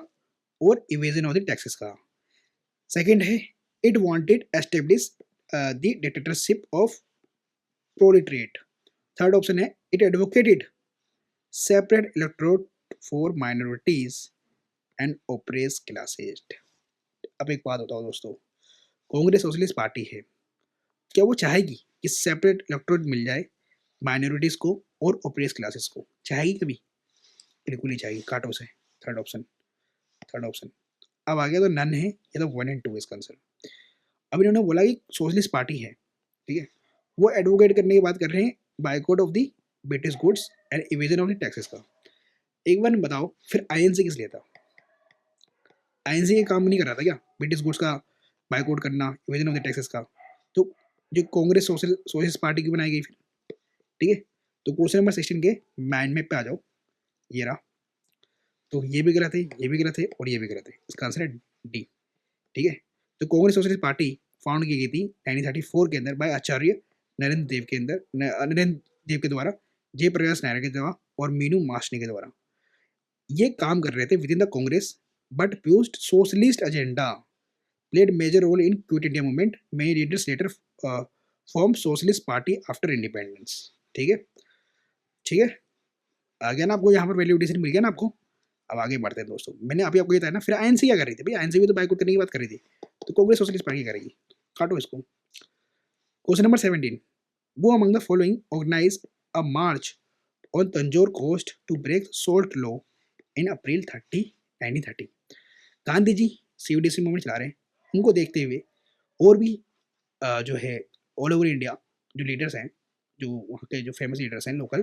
और इवेजन ऑफ द टैक्सेस का। सेकंड है, it wanted establish the dictatorship of proletariat. Third option है, it advocated separate electorate for minorities and oppress classes. अब एक बात बताओ दोस्तों, कांग्रेस सोशलिस्ट पार्टी है, क्या वो चाहेगी कि सेपरेट इलेक्टोरेट मिल जाए माइनॉरिटीज को और ओप्रेस क्लासेस को? चाहेगी कभी? बिल्कुल नहीं चाहेगी। काटो से थर्ड ऑप्शन, थर्ड ऑप्शन। अब आगे तो नन है, ये तो 1 और 2 इसका आंसर। अब इन्होंने बोला कि सोशलिस्ट पार्टी है, ठीक है, वो एडवोकेट करने की बात कर रहे हैं boycott of the British goods and evasion of the taxes का। एक बार बताओ, फिर आईएनसी किस लिए था? आईएनसी ये काम नहीं कर रहा था क्या, ब्रिटिश गुड्स का बायकॉट करना, इवेजन ऑफ द टैक्सेस का? तो जो कांग्रेस सोशलिस्ट पार्टी की बनाई गई फिर, ठीक है। तो क्वेश्चन नंबर 16 के माइंड मैप पे आ जाओ, ये रहा। तो ये भी गलत है, ये भी गलत है और ये भी गलत है, इसका आंसर है डी, ठीक है। तो कांग्रेस सोशलिस्ट पार्टी फाउंड की गई थी 1934 के अंदर बाय आचार्य नरेंद्र देव के अंदर, नरेंद्र देव के द्वारा, जयप्रकाश नारायण के द्वारा और मीनू माशनी के द्वारा। ये काम कर रहे थे with in the Congress, but fused socialist agenda played major role in quit India movement. Many leaders later formed socialist party after independence. ठीक है, ठीक है, आ गया ना आपको यहाँ पर वैल्यूडेशन मिल गया ना आपको। अब आगे बढ़ते हैं दोस्तों, मैंने अभी आपको ये बताया ना। फिर आईएनसी क्या कर रही थी भाई? आईएनसी भी तो बायकॉट करने की बात कर रही थी, तो कांग्रेस सोशलिस्ट पार्टी करेगी। काटो इसको। Question number 17, who among the following organised a march on Tanjore coast to break salt law in April 1930। Gandhi ji सीयूडीसी मूवमेंट चला रहे हैं, उनको देखते हुए और भी जो है ऑल ओवर इंडिया जो लीडर्स हैं, जो वहाँ के जो फेमस लीडर्स हैं लोकल,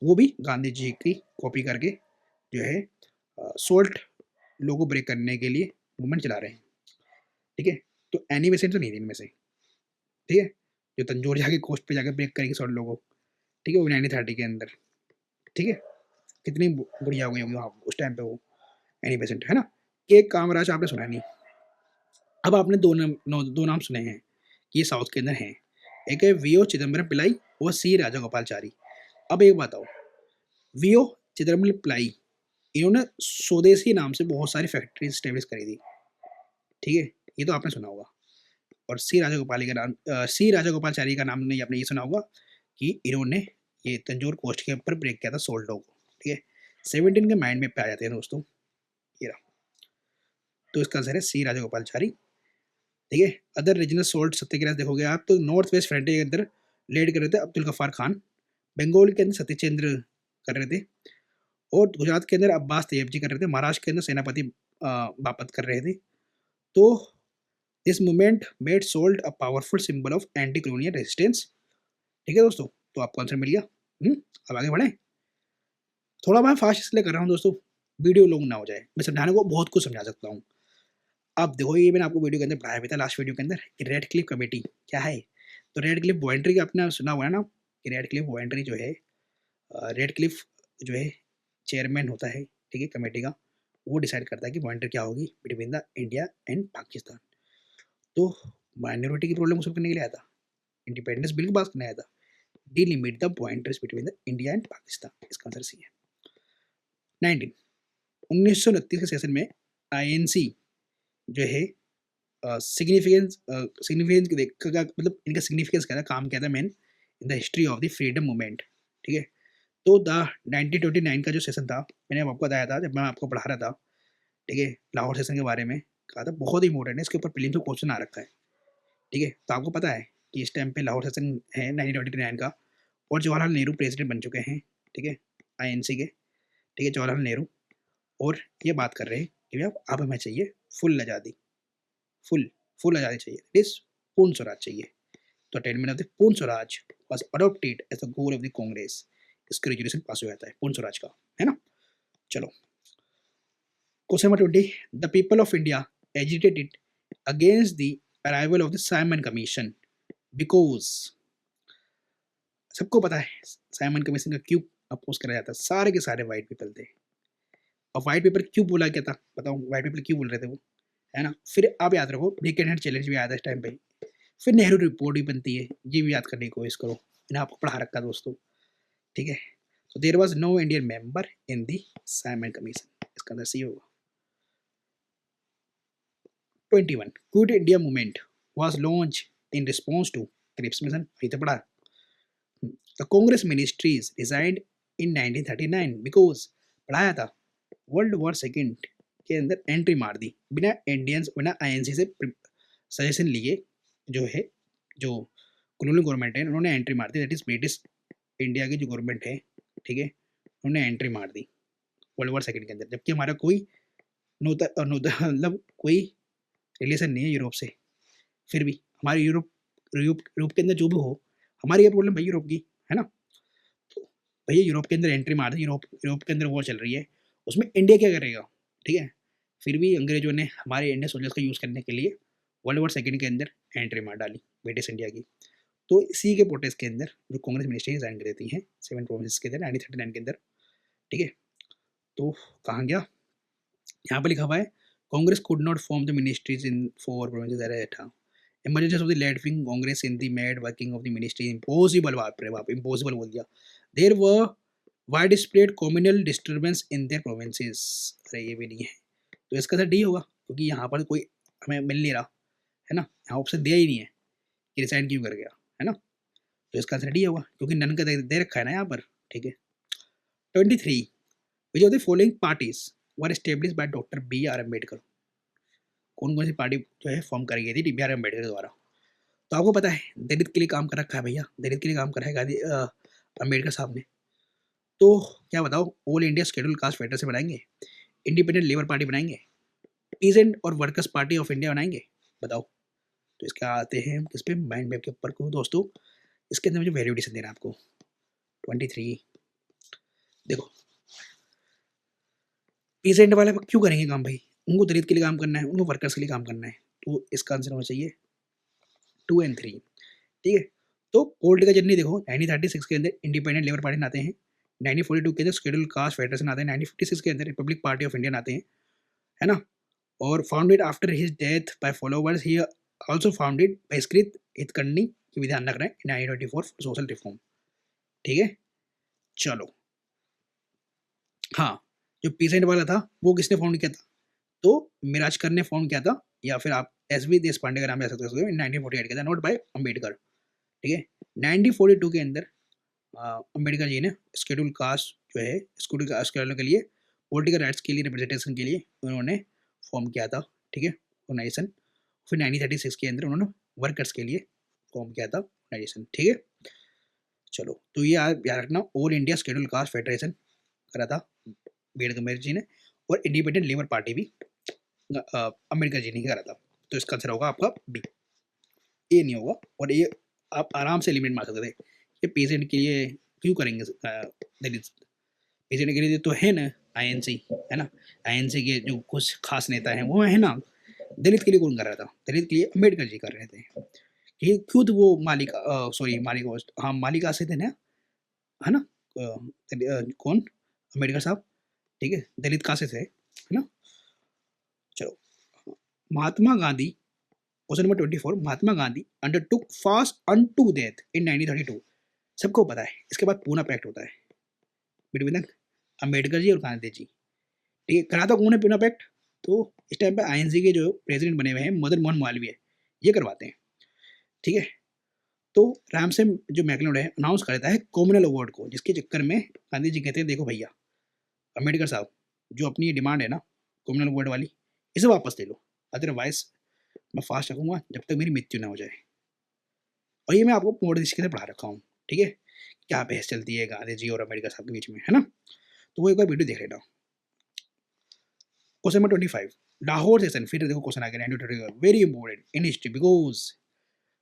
वो भी गांधी जी की कॉपी करके जो है सोल्ट लॉ को ब्रेक करने के लिए मूवमेंट चला रहे हैं, ठीक है। तो एनिमेशन तो नहीं थी इनमें से, ठीक है, जो तंजौर जाके कोस्ट पे जाकर ब्रेक करेंगे सोल्ट लॉ को, ठीक है, वो 1930 के अंदर, ठीक है। कितनी बढ़िया हो गई होगी वहाँ उस टाइम पे वो एनिमेशन, है ना। एक कामराज आपने सुना नहीं। अब आपने दो नाम सुने हैं कि ये साउथ के अंदर हैं, एक है वीओ चिदम्बरम पिल्लाई और सी राजागोपालचारी। अब एक बताओ, वीओ चिदम्बरम पिल्लाई, इन्होंने स्वदेशी नाम से बहुत सारी फैक्ट्री स्टेब्लिश करी थी, ठीक है, ये तो आपने सुना होगा। और सी राजागोपालचारी का नाम नहीं आपने ये सुना होगा कि इन्होंने ये तंजौर कोस्ट के ऊपर ब्रेक किया था सोल्ट लॉ को, ठीक है। 17 के माइंड में पे आ जाते हैं दोस्तों, ये रहा। तो इसका आंसर है सी राजागोपालचारी, ठीक है। अदर रीजनल सोल्ट सत्याग्रह देखोगे आप तो नॉर्थ वेस्ट फ्रंटियर के अंदर लीड कर रहे थे अब्दुल गफ्फार खान, बंगाल के अंदर सत्यचंद्र कर रहे थे, और गुजरात के अंदर अब्बास तैयब जी कर रहे थे, महाराष्ट्र के अंदर सेनापति बापत कर रहे थे। तो this movement made salt a powerful symbol of anti colonial resistance, ठीक है दोस्तों। तो आपको आंसर मिल गया। अब आगे बढ़े। थोड़ा मैं फास्ट इसलिए कर रहा हूँ दोस्तों, वीडियो लॉन्ग ना हो जाए, मैं समझाने को बहुत कुछ समझा सकता हूँ। अब देखो, ये मैंने आपको वीडियो के अंदर पढ़ाया भी था लास्ट वीडियो के अंदर कि रेड क्लिफ कमेटी क्या है। तो रेड क्लिफ वॉलेंट्री का आपने सुना हुआ है ना, कि रेड क्लिफ वॉलेंट्री जो है, रेड क्लिफ जो है चेयरमैन होता है, ठीक है, कमेटी का। वो डिसाइड करता है कि वॉलेंट्री क्या होगी between the India and Pakistan. तो माइनॉरिटी की प्रॉब्लम सॉल्व करने के लिए आया था, इंडिपेंडेंस बिल की बात करने आया था, delimit the borders between the India and Pakistan. इसका आंसर सी है। 1929 के सेशन में आईएनसी जो है सिग्निफिकेंस का मतलब इनका सिग्निफिकेंस क्या था, काम क्या था main in the history of the freedom movement, ठीक है। तो द 1929 का जो सेशन था, मैंने आपको बताया था जब मैं आपको पढ़ा रहा था, ठीक है, लाहौर सेशन के बारे में कहा था, बहुत ही इंपॉर्टेंट है, इसके ऊपर प्रीलिम्स में क्वेश्चन आ रखा है, ठीक है। तो आपको पता है कि इस टाइम पे लाहौर सेशन है 1929 का, और जवाहरलाल नेहरू प्रेसिडेंट बन चुके हैं, ठीक है, आईएनसी के, ठीक है, जवाहरलाल नेहरू। और ये बात कर रहे हैं कि अब हमें चाहिए फुल आज़ादी, फुल आज़ादी चाहिए, इस पूर्ण स्वराज चाहिए। तो attainment of the Purna Swaraj was adopted as the goal of the Congress. इसका रेजोल्यूशन पास हो जाता है पूर्ण स्वराज का, है ना। चलो question number 20, the people of India agitated against the arrival of the Simon commission because, सबको पता है साइमन कमीशन का क्यों अपोज करा जाता है, सारे के सारे वाइट पीपल थे। और वाइट पेपर क्यों बोला गया था, बताओ वाइट पेपर क्यों बोल रहे थे वो, है ना। फिर आप याद रखो ब्रिकेट हैंड चैलेंज भी आया था इस टाइम पे। फिर नेहरू रिपोर्ट भी बनती है, ये भी याद करने की कोशिश करो, मैंने आपको पढ़ा रखा दोस्तों, ठीक है। तो there was no Indian member in the Simon commission, इसका आंसर सी होगा। 21 quit India movement was launched in response to Cripps mission, ये तो पढ़ा। The Congress ministries resigned in 1939 because, पढ़ाया था, वर्ल्ड वॉर सेकेंड के अंदर एंट्री मार दी बिना इंडियंस बिना आईएनसी से सजेशन लिए, जो है जो कॉलोनियल गवर्नमेंट है उन्होंने एंट्री मार दी, दैट इज ब्रिटिश इंडिया की जो गवर्नमेंट है, ठीक है, उन्होंने एंट्री मार दी वर्ल्ड वॉर सेकेंड के अंदर, जबकि हमारा कोई मतलब कोई रिलेशन नहीं है यूरोप से। फिर भी हमारे यूरोप यूरोप यूरोप के अंदर जो भी हो, हमारी ये प्रॉब्लम भाई यूरोप की, है ना। तो भैया यूरोप के अंदर एंट्री मार दी, यूरोप यूरोप के अंदर वॉर चल रही है, उसमें इंडिया क्या करेगा, ठीक है। फिर भी अंग्रेजों ने हमारे इंडियन सोल्जर्स का यूज़ करने के लिए वर्ल्ड वॉर सेकेंड के अंदर एंट्री मार डाली ब्रिटिश इंडिया की। तो इसी के प्रोटेस्ट के अंदर जो कांग्रेस मिनिस्ट्री रिजाइन कर देती हैं 7 प्रोविंसेस के अंदर 1939 के अंदर, ठीक है। तो कहाँ गया, यहाँ पर लिखा हुआ है Congress could not form the ministries in 4 provinces, अरे था emergence of the left wing congress in the mad working of the ministry impossible, बाप रे बाप impossible बोल दिया। there were widespread communal disturbance in their provinces, अरे ये भी नहीं है, तो इसका आंसर डी होगा, क्योंकि यहाँ पर कोई हमें मिल नहीं रहा, है ना, यहाँ ऑप्शन दिया ही नहीं है कि रिसाइन क्यों कर गया, है ना। तो इसका आंसर डी होगा, क्योंकि नन का दे रखा है ना यहाँ पर, ठीक है। 23 which of the following parties were established by doctor B R Ambedkar, कौन कौन सी पार्टी जो है फॉर्म करी गई थी बी आर अम्बेडकर द्वारा। तो आपको पता है दलित के लिए काम कर रखा है भैया, दलित के लिए काम कर रहा है गांधी अम्बेडकर साहब ने। तो क्या बताओ, all India schedule caste federation बनाएंगे, इंडिपेंडेंट लेबर पार्टी बनाएंगे, पीजेंट और वर्कर्स पार्टी ऑफ इंडिया बनाएंगे, बताओ। तो इसके आते हैं किस पे, माइंड मैप के ऊपर को दोस्तों, इसके अंदर मुझे वैल्यू एडिशन देना है आपको। 23 देखो, पीजेंट वाले क्यों करेंगे काम भाई, उनको दलित के लिए काम करना है, उनको वर्कर्स के लिए काम करना है, तो इसका आंसर होना चाहिए 2 और 3, ठीक है। तो पॉलिटिकल जर्नी देखो 1936 के अंदर इंडिपेंडेंट लेबर पार्टी आते हैं, 1942 के अंदर शेड्यूल कास्ट फेडरेशन आते हैं, 1956 के अंदर रिपब्लिक पार्टी ऑफ इंडिया आते हैं, है ना। और founded after his death by followers, he also founded बहिष्कृत हितकर्णी की विधान रख रहे हैं 1924 सोशल रिफॉर्म, ठीक है। चलो हाँ, जो पीसेंट वाला था वो किसने फाउंड किया था, तो मिराजकर ने फाउंड किया था, या फिर आप एस वी देशपांडे का नाम ले सकते हो, 1948 के अंदर, नोट बाय अम्बेडकर, ठीक है। 1942 के अंदर अम्बेडकर जी ने शेड्यूल कास्ट जो है शेड्यूल कास्ट के लिए पॉलिटिकल राइट्स के लिए रिप्रेजेंटेशन के लिए उन्होंने फॉर्म किया था, ठीक है, ऑर्गेनाइजेशन। फिर 1936 के अंदर उन्होंने वर्कर्स के लिए फॉर्म किया था ऑर्गेनाइजेशन, ठीक है। चलो तो ये याद रखना, all India schedule caste federation करा था अम्बेडकर जी ने, और इंडिपेंडेंट लेबर पार्टी भी अम्बेडकर जी ने करा था। तो इसका आंसर होगा आपका बी, ए नहीं होगा, और ये आप आराम से एलिमिनेट मार सकते थे, ये पेजेंट के लिए क्यों करेंगे दलित, पेजेंट के लिए तो है ना आईएनसी, है ना, आईएनसी के जो कुछ खास नेता हैं वो है ना, दलित के लिए कौन कर रहा था, दलित के लिए अम्बेडकर जी कर रहे थे, ये खुद वो मालिका सॉरी मालिका, हाँ मालिका से थे ना, है ना, कौन, अम्बेडकर साहब, ठीक है, दलित कहाँ से थे, है ना। चलो Mahatma Gandhi, question number 24, Mahatma Gandhi undertook fast unto death in 1932, सबको पता है, इसके बाद पूना पैक्ट होता है बिटवीन अम्बेडकर जी और गांधी जी, ठीक है। करा था कौन है पूना पैक्ट, तो इस टाइम पे आईएनसी के जो प्रेसिडेंट बने हुए हैं मदन मोहन मालवीय, ये करवाते हैं, ठीक है। तो रामसे जो मैकलोड है अनाउंस करता है कॉमनल अवार्ड को, जिसके चक्कर में गांधी जी कहते हैं देखो भैया अम्बेडकर साहब, जो अपनी डिमांड है ना कॉमनल अवार्ड वाली, इसे वापस ले लो, अदरवाइज मैं फास्ट रखूंगा जब तक मेरी मृत्यु ना हो जाए। और ये मैं आपको पूर्ण तरीके से पढ़ा रखा हूँ, ठीक है, क्या बहस चलती है गांधी जी और अम्बेडकर साहब के बीच में, है ना। तो वो एक बार वीडियो देख लेना। क्वेश्चन नंबर 25, लाहौर सेशन, फिर देखो क्वेश्चन आ गया very important in history, because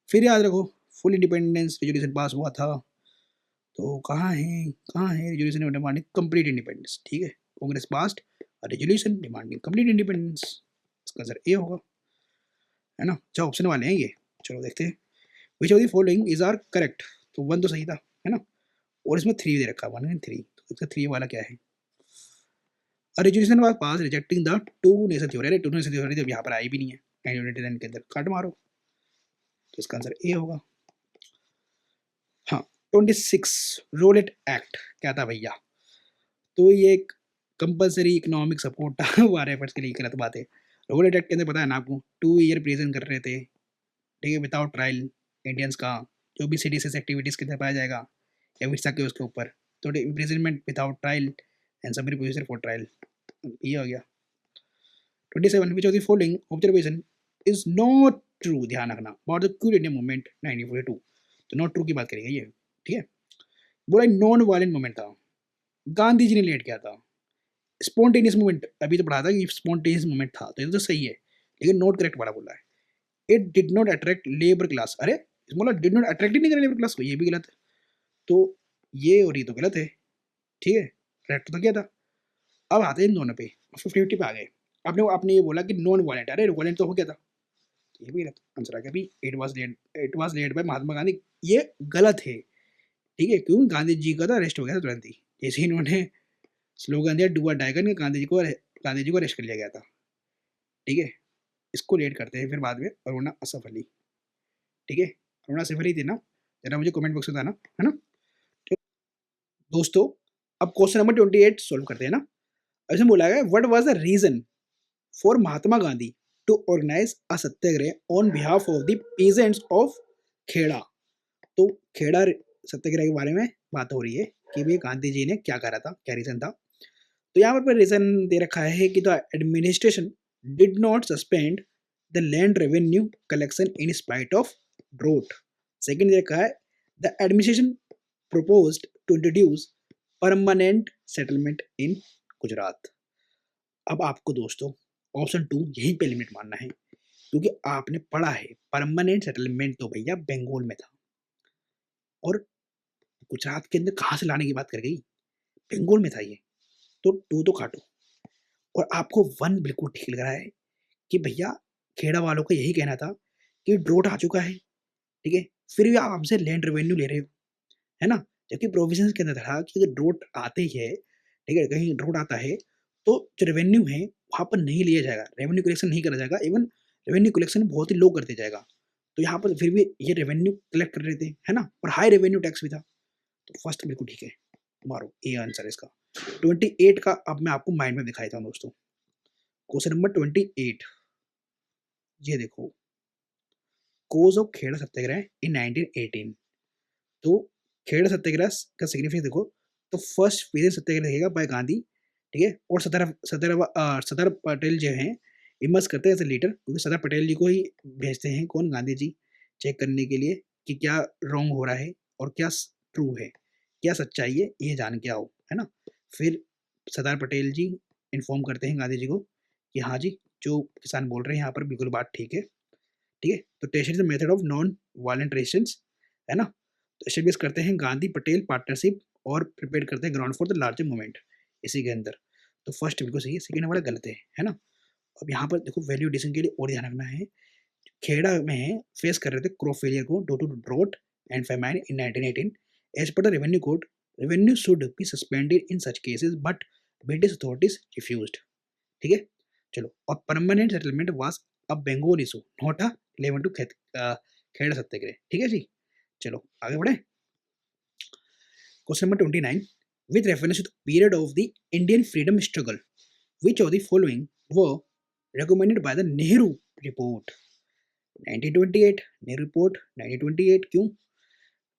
फिर याद रखो फुल इंडिपेंडेंस रेजोल्यूशन पास हुआ था, तो कहाँ है रेजोल्यूशन डिमांडिंग कंप्लीट इंडिपेंडेंस, ठीक है, Congress past resolution demanding complete independence, इसका आंसर ए होगा, है ना। अच्छा ऑप्शन वाले हैं ये, चलो देखते हैं, which of the following is are correct, तो 1 तो सही था, है ना, और इसमें 3 दे रखा है 1 एंड 3, तो इसका 3 वाला क्या है, resolution was pass rejecting the two nation theory. अरे टू नेशन थ्योरी तो यहाँ पर आई भी नहीं है 1929 के अंदर, काट मारो। तो इसका आंसर ए होगा। हाँ 26 रोलेट एक्ट क्या था भैया? तो ये एक कंपलसरी इकोनॉमिक सपोर्ट था वार एफर्ट्स के लिए, गलत बात है। रोलेट एक्ट के अंदर पता है ना आपको, 2 ईयर प्रिजन कर रहे थे, ठीक है, विदाउट ट्रायल इंडियंस का, जो भी सीडीएस एक्टिविटीज के अंदर पाया जाएगा या वीसा के उसके ऊपर, तो imprisonment without trial and submit position for trial, ये हो गया। 27 which of the following observation is not true, ध्यान रखना, about the quit India movement 1942। तो नॉट ट्रू की बात करेंगे ये, ठीक है। बोला नॉन वायलेंट मूवमेंट था, गांधी जी ने लीड किया था। स्पॉन्टेनियस मूवमेंट अभी तो पढ़ा था कि स्पॉन्टेनियस मूवमेंट था, तो ये तो सही है, लेकिन नॉट करेक्ट वाला बोला है। It did not attract labour class, अरे मतलब डिड नॉट अट्रैक्ट ही नहीं करा लेबर क्लास को, ये भी गलत है। तो ये और ये तो गलत है, ठीक है, करेक्ट तो क्या था। अब आते हैं इन दोनों पे, 50-50 पे आ गए। आपने ये बोला कि नॉन वायलेंट, अरे वायलेंट तो हो गया था, ये भी गलत आंसर आ गया। अभी it was led by Mahatma Gandhi, ये गलत है, ठीक है, क्यों? गांधी जी का तो अरेस्ट हो गया था तुरंत ही, जैसे ही इन्होंने स्लोगन दिया डू और डाई करके, गांधी जी को अरेस्ट कर लिया गया था, ठीक है। इसको लेट करते हैं फिर बाद में अरुणा असफ अली, ठीक है, अरुणा असफ अली थी ना, जरा मुझे कमेंट बॉक्स में बताना, है ना। दोस्तों अब क्वेश्चन नंबर 28 सोल्व करते हैं ना। ऐसे बोला गया what was the reason for Mahatma Gandhi to organise a satyagraha on behalf of the peasants of Kheda. तो खेड़ा सत्याग्रह के बारे में बात हो रही है कि भाई गांधी जी ने क्या करा था, क्या रीजन था। तो यहाँ पर रीजन दे रखा है कि the administration did not suspend the land revenue collection in spite of drought. Second दे रखा है the administration proposed to introduce permanent settlement in Gujarat. अब आपको दोस्तों ऑप्शन 2 यहीं पे लिमिट मानना है, क्योंकि आपने पढ़ा है परमानेंट सेटलमेंट तो भैया बंगाल में था, और गुजरात के अंदर कहाँ से लाने की बात कर गई, बंगाल में था ये, तो 2 तो काटो। और आपको 1 बिल्कुल ठीक लग रहा है कि भैया खेड़ा वालों का यही कहना था कि ड्रोट आ चुका है, ठीक है, फिर भी आप हमसे लैंड रेवेन्यू ले रहे हो, है ना। जबकि प्रोविजंस के अंदर था कि अगर ड्रोट आते ही है, ठीक है, कहीं ड्रोट आता है तो जो रेवेन्यू है वहाँ पर नहीं लिया जाएगा, रेवेन्यू कलेक्शन नहीं करा जाएगा, इवन रेवेन्यू कलेक्शन बहुत ही लो कर दिया जाएगा। तो यहाँ पर फिर भी ये रेवेन्यू कलेक्ट कर रहे थे, है ना, और हाई रेवेन्यू टैक्स भी था। तो फर्स्ट बिल्कुल ठीक है, मारो ए आंसर इसका। 28 का अब मैं आपको माइंड में दिखाई था दोस्तों। क्वेश्चन नंबर 28, ये देखो, कोज ऑफ खेड़ा सत्याग्रह इन 1918। तो खेड़ा सत्याग्रह का सिग्निफिकेंस देखो, तो फर्स्ट पीरियड सत्याग्रह रहेगा बाय गांधी, ठीक है, और सरदार पटेल जो हैं इमर्ज करते हैं एज ए लीडर, क्योंकि सरदार पटेल जी को ही भेजते हैं कौन, गांधी जी, चेक करने के लिए कि क्या रॉन्ग हो रहा है और क्या ट्रू है, क्या सच्चाई है, ये जान के आओ, है ना। फिर सरदार पटेल जी इन्फॉर्म करते हैं गांधी जी को कि हाँ जी जो किसान बोल रहे हैं यहाँ पर बिल्कुल बात ठीक है, ठीक है। तो station is the method of non violent resistance, है ना। तो एस्टेब्लिश करते हैं गांधी पटेल पार्टनरशिप और प्रिपेयर करते हैं ground for the larger movement इसी के अंदर। तो फर्स्ट बिल्कुल सही है, सेकेंड वाला गलत है ना। अब यहाँ पर देखो वैल्यू एडिशन के लिए और ध्यान रखना है, खेड़ा में फेस कर रहे थे क्रॉप फेलियर को due to drought and famine in 1918। As per the revenue code, revenue should be suspended in such cases but British authorities refused, ठीक है। चलो, और permanent settlement was a Bengal issue not a relevant to Kheda Satyagraha, ठीक है जी। चलो आगे बढ़े। Question number 29, with reference to the period of the Indian freedom struggle, which of the following were recommended by the Nehru report? 1928 Nehru report, 1928 क्यों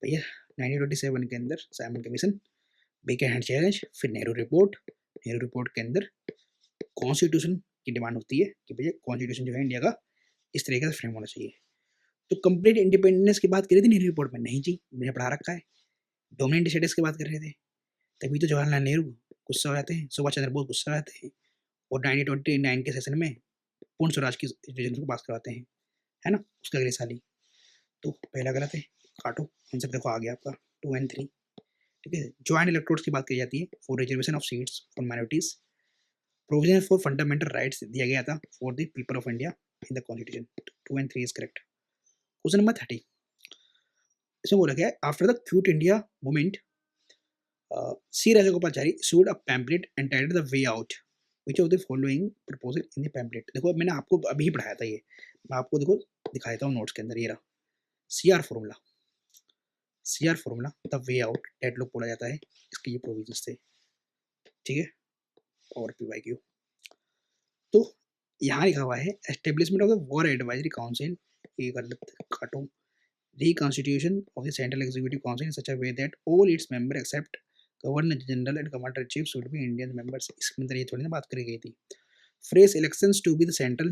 भैया, 1927 के अंदर Simon commission, baker hand challenge, फिर नेहरू रिपोर्ट के अंदर कॉन्स्टिट्यूशन की डिमांड होती है कि भैया कॉन्स्टिट्यूशन जो है इंडिया का इस तरीके से फ्रेम होना चाहिए। तो कंप्लीट इंडिपेंडेंस की बात करी थी नेहरू रिपोर्ट में, नहीं जी मैंने पढ़ा रखा है, डोमिनेंट स्टेटस की बात कर रहे थे, तभी तो जवाहरलाल नेहरू गुस्सा हो जाते हैं, सुभाष चंद्र बोस गुस्सा हो जाते हैं, और 1929 के सेशन में पूर्ण स्वराज की को पास करवाते हैं, है ना, उसका अगले साल ही। तो पहला गलत है, काटो, आंसर देखो आ गया आपका 2 और 3, ठीक है। ज्वाइंट इलेक्ट्रोड्स की बात की जाती है for reservation of seats for minorities, provision for fundamental rights दिया गया था for the people of India in the constitution. 2 और 3 इज करेक्ट। क्वेश्चन नंबर 30, इसमें बोला गया है after the quit India movement C Rajagopalachari issued a pamphlet entitled The Way Out, which of the following proposal in the pamphlet. देखो मैंने आपको अभी ही पढ़ाया था ये, मैं आपको देखो दिखा देता हूँ नोट्स के अंदर। ये रहा CR formula, CR formula the way out deadlock बोला जाता है, इसके ये प्रोविजंस थे, ठीक है, और पीवाईक्यू। तो यहाँ लिखा हुआ है establishment of the war advisory council, ये गलत काटो, reconstitution of the Central Executive Council in such a way that all its members except Governor General and Commander in Chief should be Indian members। इसके अंदर ये थोड़ी ना बात करी गई थी। Phrase elections to be the central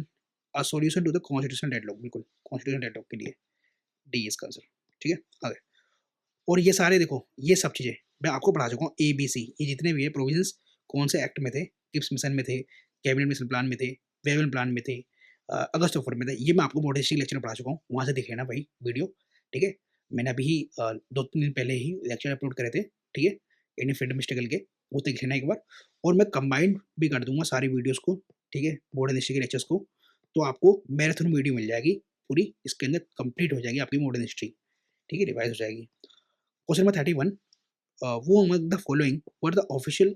a solution to the constitutional deadlock, बिल्कुल constitutional deadlock के लिए डी इसका आंसर, ठीक है। आगे और ये सारे देखो ये सब चीजें मैं आपको पढ़ा चुका हूँ, ए बी सी, ये जितने भी है प्रोविजंस कौन से एक्ट में थे, किप्स मिशन में थे, कैबिनेट मिशन प्लान में थे, वेवन प्लान में थे, अगस्त ऑफर में थे, ये मैं आपको बोर्ड हिस्ट्री लेक्चर में पढ़ा चुका हूँ, वहाँ से देख लेना भाई वीडियो, ठीक है। मैंने अभी 2-3 दिन पहले ही लेक्चर अपलोड करे थे, ठीक है, इंडियन फ्रीडम स्ट्रगल के, वो देख लेना एक बार। और मैं कंबाइंड भी कर दूंगा सारी वीडियोस को, ठीक है, बोर्ड हिस्ट्री के लेक्चर्स को, तो आपको मैराथन वीडियो मिल जाएगी पूरी, इसके अंदर कंप्लीट हो जाएगी आपकी मॉडर्न हिस्ट्री, ठीक है, रिवाइज हो जाएगी। क्वेश्चन नंबर 31, वो among the following were the official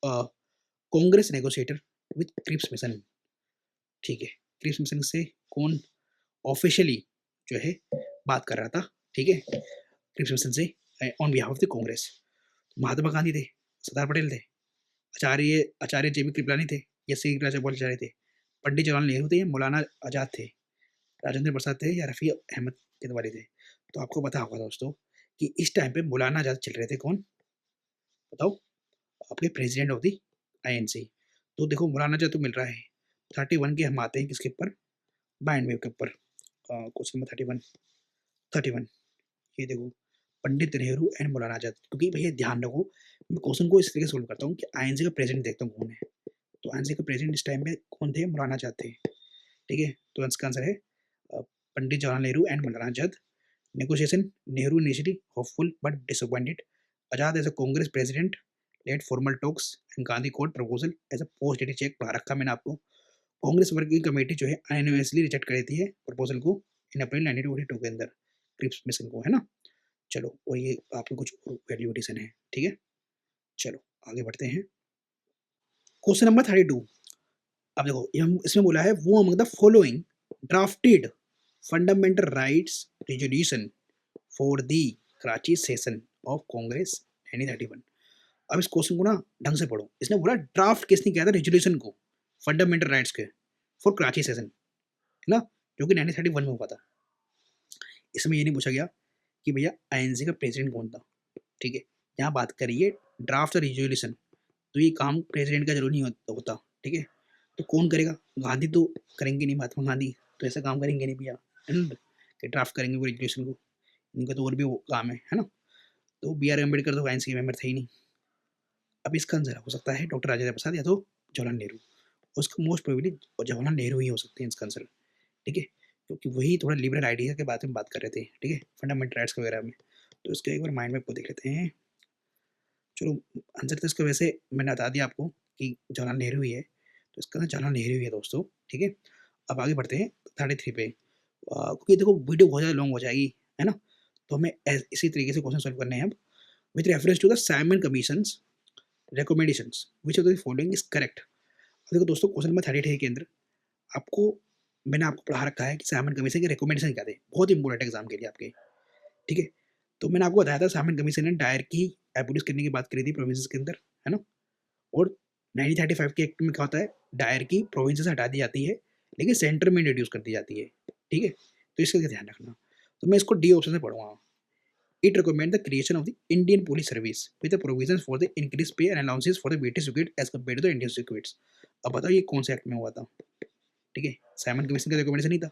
Congress negotiator with Cripps mission, ठीक है, क्रिप्स मिशन से कौन ऑफिशियली जो है बात कर रहा था, ठीक है, क्रिप्स मिशन से on behalf of the Congress. Mahatma Gandhi थे, सरदार पटेल थे, आचार्य जेबी कृपलानी थे, या सी राजाचार्य थे, पंडित जवाहरलाल नेहरू थे, या मौलाना आजाद थे, राजेंद्र प्रसाद थे, या रफ़ी अहमद किदवाई थे। तो आपको पता होगा दोस्तों कि इस टाइम पे मौलाना आजाद चल रहे थे, कौन बताओ, आपके प्रेसिडेंट ऑफ द आईएनसी। तो देखो मौलाना आजाद तो मिल रहा है, 31 के हम आते हैं किसके ऊपर, बाइंड के ऊपर, क्वेश्चन नंबर 31, ये देखो पंडित नेहरू एंड मौलाना आजाद, क्योंकि भैया ध्यान रखो मैं क्वेश्चन को इस तरीके से सोल्व करता हूँ कि आईएनसी का प्रेसिडेंट देखता हूँ कौन है, तो आईएनसी का प्रेसिडेंट इस टाइम पे कौन थे, मौलाना आजाद थे, ठीक है। तो इसका आंसर है Pandit Jawaharlal Nehru and Maulana Azad. Negotiation, Nehru initially hopeful but disappointed, Azad as a Congress president led formal talks and Gandhi court proposal as a post dated cheque पढ़ा रखा मैंने आपको। कांग्रेस वर्किंग कमेटी जो है अनएनिमसली रिजेक्ट कर देती है प्रपोजल को इन अप्रैल 1942 के अंदर, क्रिप्स मिशन को, है ना। चलो और ये आपको कुछ वैल्यू एडिशन है, ठीक है। चलो आगे बढ़ते हैं, क्वेश्चन नंबर 32। अब देखो ये हम इसमें बोला है वो among the following drafted fundamental rights resolution for the Karachi session of Congress 1931। अब इस क्वेश्चन को ना ढंग से पढ़ो, इसने बोला ड्राफ्ट किसने किया था रेजोल्यूशन को फंडामेंटल राइट्स के फॉर कराची सेशन, है ना, जो कि 1931 में हुआ था। इसमें ये नहीं पूछा गया कि भैया आईएनसी का प्रेसिडेंट कौन था, ठीक है, यहाँ बात करिए ड्राफ्ट रेजोल्यूशन, तो ये काम प्रेसिडेंट का जरूर नहीं होता, ठीक है, तो कौन करेगा, गांधी तो करेंगे नहीं, महात्मा गांधी तो ऐसा काम करेंगे नहीं भैया, है ना, कि ड्राफ्ट करेंगे वो रेजोल्यूशन को, इनका तो और भी वो काम है ना। तो बी आर अम्बेडकर तो आईएनसी के मेंबर थे ही नहीं। अब इसका आंसर हो सकता है डॉक्टर राजेंद्र प्रसाद या तो जवाहरलाल नेहरू, उसका मोस्ट प्रोबेबली जवाहरलाल नेहरू ही हो सकते हैं इसका आंसर, ठीक है, क्योंकि वही थोड़ा लिबरल आइडिया के बारे में बात कर रहे थे, ठीक है, फंडामेंटल राइट्स वगैरह में। तो इसको एक बार माइंड में देख लेते हैं। चलो आंसर तो इसका वैसे मैंने बता दिया आपको कि जवाहरलाल नेहरू ही है, तो इसका आंसर जवाहरलाल नेहरू ही है दोस्तों, ठीक है। अब आगे बढ़ते हैं 33 पे, क्योंकि देखो वीडियो बहुत ज़्यादा लॉन्ग हो जाएगी, है ना, तो हमें इसी तरीके से क्वेश्चन सॉल्व करने हैं अब। With reference to the Simon commissions recommendations which of the following is correct. देखो दोस्तों क्वेश्चन नंबर 33 के अंदर आपको मैंने आपको पढ़ा रखा है कि साइमन कमीशन के रिकमेंडेशन क्या थे, बहुत इंपॉर्टेंट एग्जाम के लिए आपके, ठीक है। तो मैंने आपको बताया था साइमन कमीशन ने डायर की एबोलिश करने की बात करी थी प्रोविंसेस के अंदर, है ना, और 1935 के एक्ट में क्या होता है, डायर की प्रोविंसेस हटा दी जाती है लेकिन सेंटर में इंट्रोड्यूस कर दी जाती है, ठीक है, तो इसका ध्यान रखना। तो मैं इसको डी ऑप्शन से पढ़ूंगा। It recommends the creation of the Indian Police Service with the provisions for the increased pay and allowances for the British recruits as compared to the Indian recruits। अब बताओ ये कौन से एक्ट में हुआ था, ठीक है, साइमन कमीशन का रिकमेंडेशन नहीं था।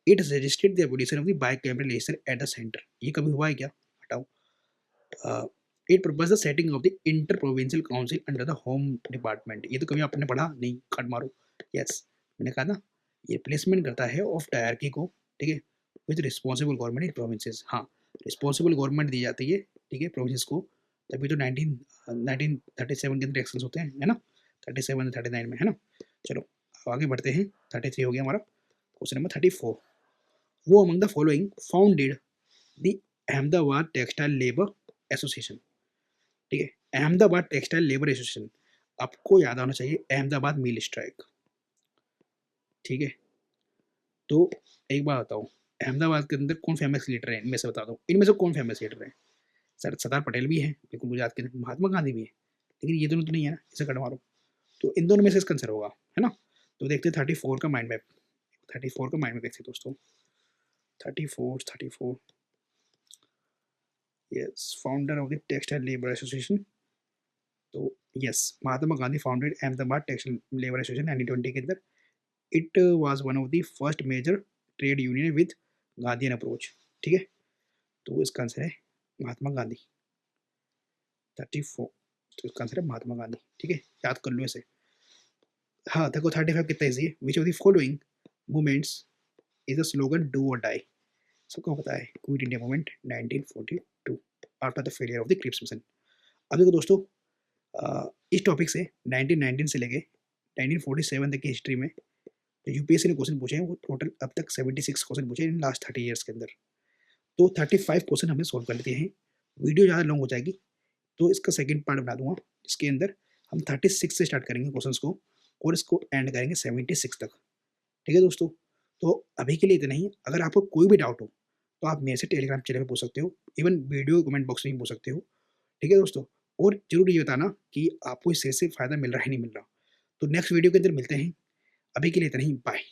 It suggested the abolition of the bicameral legislature at the centre, ये कभी हुआ है क्या, हटाओ। It propose the setting of the inter provincial council under the home department, ये तो कभी आपने पढ़ा नहीं, काट मारो, यस मैंने कहा ना, ये रिप्लेसमेंट करता है ऑफ डायरकी को, ठीक है, with responsible government in provinces. हाँ रिस्पॉन्सिबल गवर्नमेंट दी जाती है, ठीक है, प्रोविंसेस को, तभी तो 1937 के अंदर इलेक्शंस होते हैं, है ना, 37 39 में, है ना। चलो आगे बढ़ते हैं, 33 हो गया हमारा। क्वेश्चन नंबर 34, वो among the following founded the Ahmedabad textile labour association, ठीक है, अहमदाबाद टेक्सटाइल लेबर एसोसिएशन। आपको याद आना चाहिए अहमदाबाद मील स्ट्राइक। ठीक है, तो एक बात बताओ, अहमदाबाद के अंदर कौन फेमस लीडर है, इनमें से बता दो, इनमें से कौन फेमस लीडर है? सर सरदार पटेल भी है बिल्कुल गुजरात के अंदर, महात्मा गांधी भी है, लेकिन ये दोनों तो नहीं है ना, इसे कट मारो। तो इन दोनों में से इसका आंसर होगा, है ना। तो देखते हैं 34 का माइंड मैप, 34 का माइंड मैप देखते हैं दोस्तों। 34 yes, founder of the textile labour association. तो yes, Mahatma Gandhi founded Ahmedabad textile labour association 1920 के अंदर। It was one of the first major trade union with Gandhian approach. ठीक है, तो इसका आंसर है महात्मा गांधी। 34, तो इसका आंसर है महात्मा गांधी। ठीक है, याद कर लो इसे। हाँ देखो 35 कितना ईजी है। Which of the following movements is a slogan do or die? सबको पता है, quit India movement 1942 after the failure of the Cripps mission. अब देखो दोस्तों, इस टॉपिक से 1919 से लेके 1947 तक की हिस्ट्री में जो यूपीएससी ने क्वेश्चन पूछे हैं वो टोटल अब तक 76 क्वेश्चन पूछे इन लास्ट 30 ईयर्स के अंदर। तो 35 क्वेश्चन हमने सोल्व कर लेते हैं। वीडियो ज़्यादा लॉन्ग हो जाएगी तो इसका सेकंड पार्ट बना दूंगा, जिसके अंदर हम 36 से स्टार्ट करेंगे क्वेश्चंस को और इसको एंड करेंगे 76 तक। ठीक है दोस्तों, तो अभी के लिए इतना ही। अगर आपको कोई भी डाउट हो तो आप मेरे से टेलीग्राम चैनल पे पूछ सकते हो, इवन वीडियो कमेंट बॉक्स में भी पूछ सकते हो। ठीक है दोस्तों, और जरूर ये बताना कि आपको इससे फ़ायदा मिल रहा है नहीं मिल रहा। तो नेक्स्ट वीडियो के अंदर मिलते हैं, अभी के लिए इतना ही, बाय।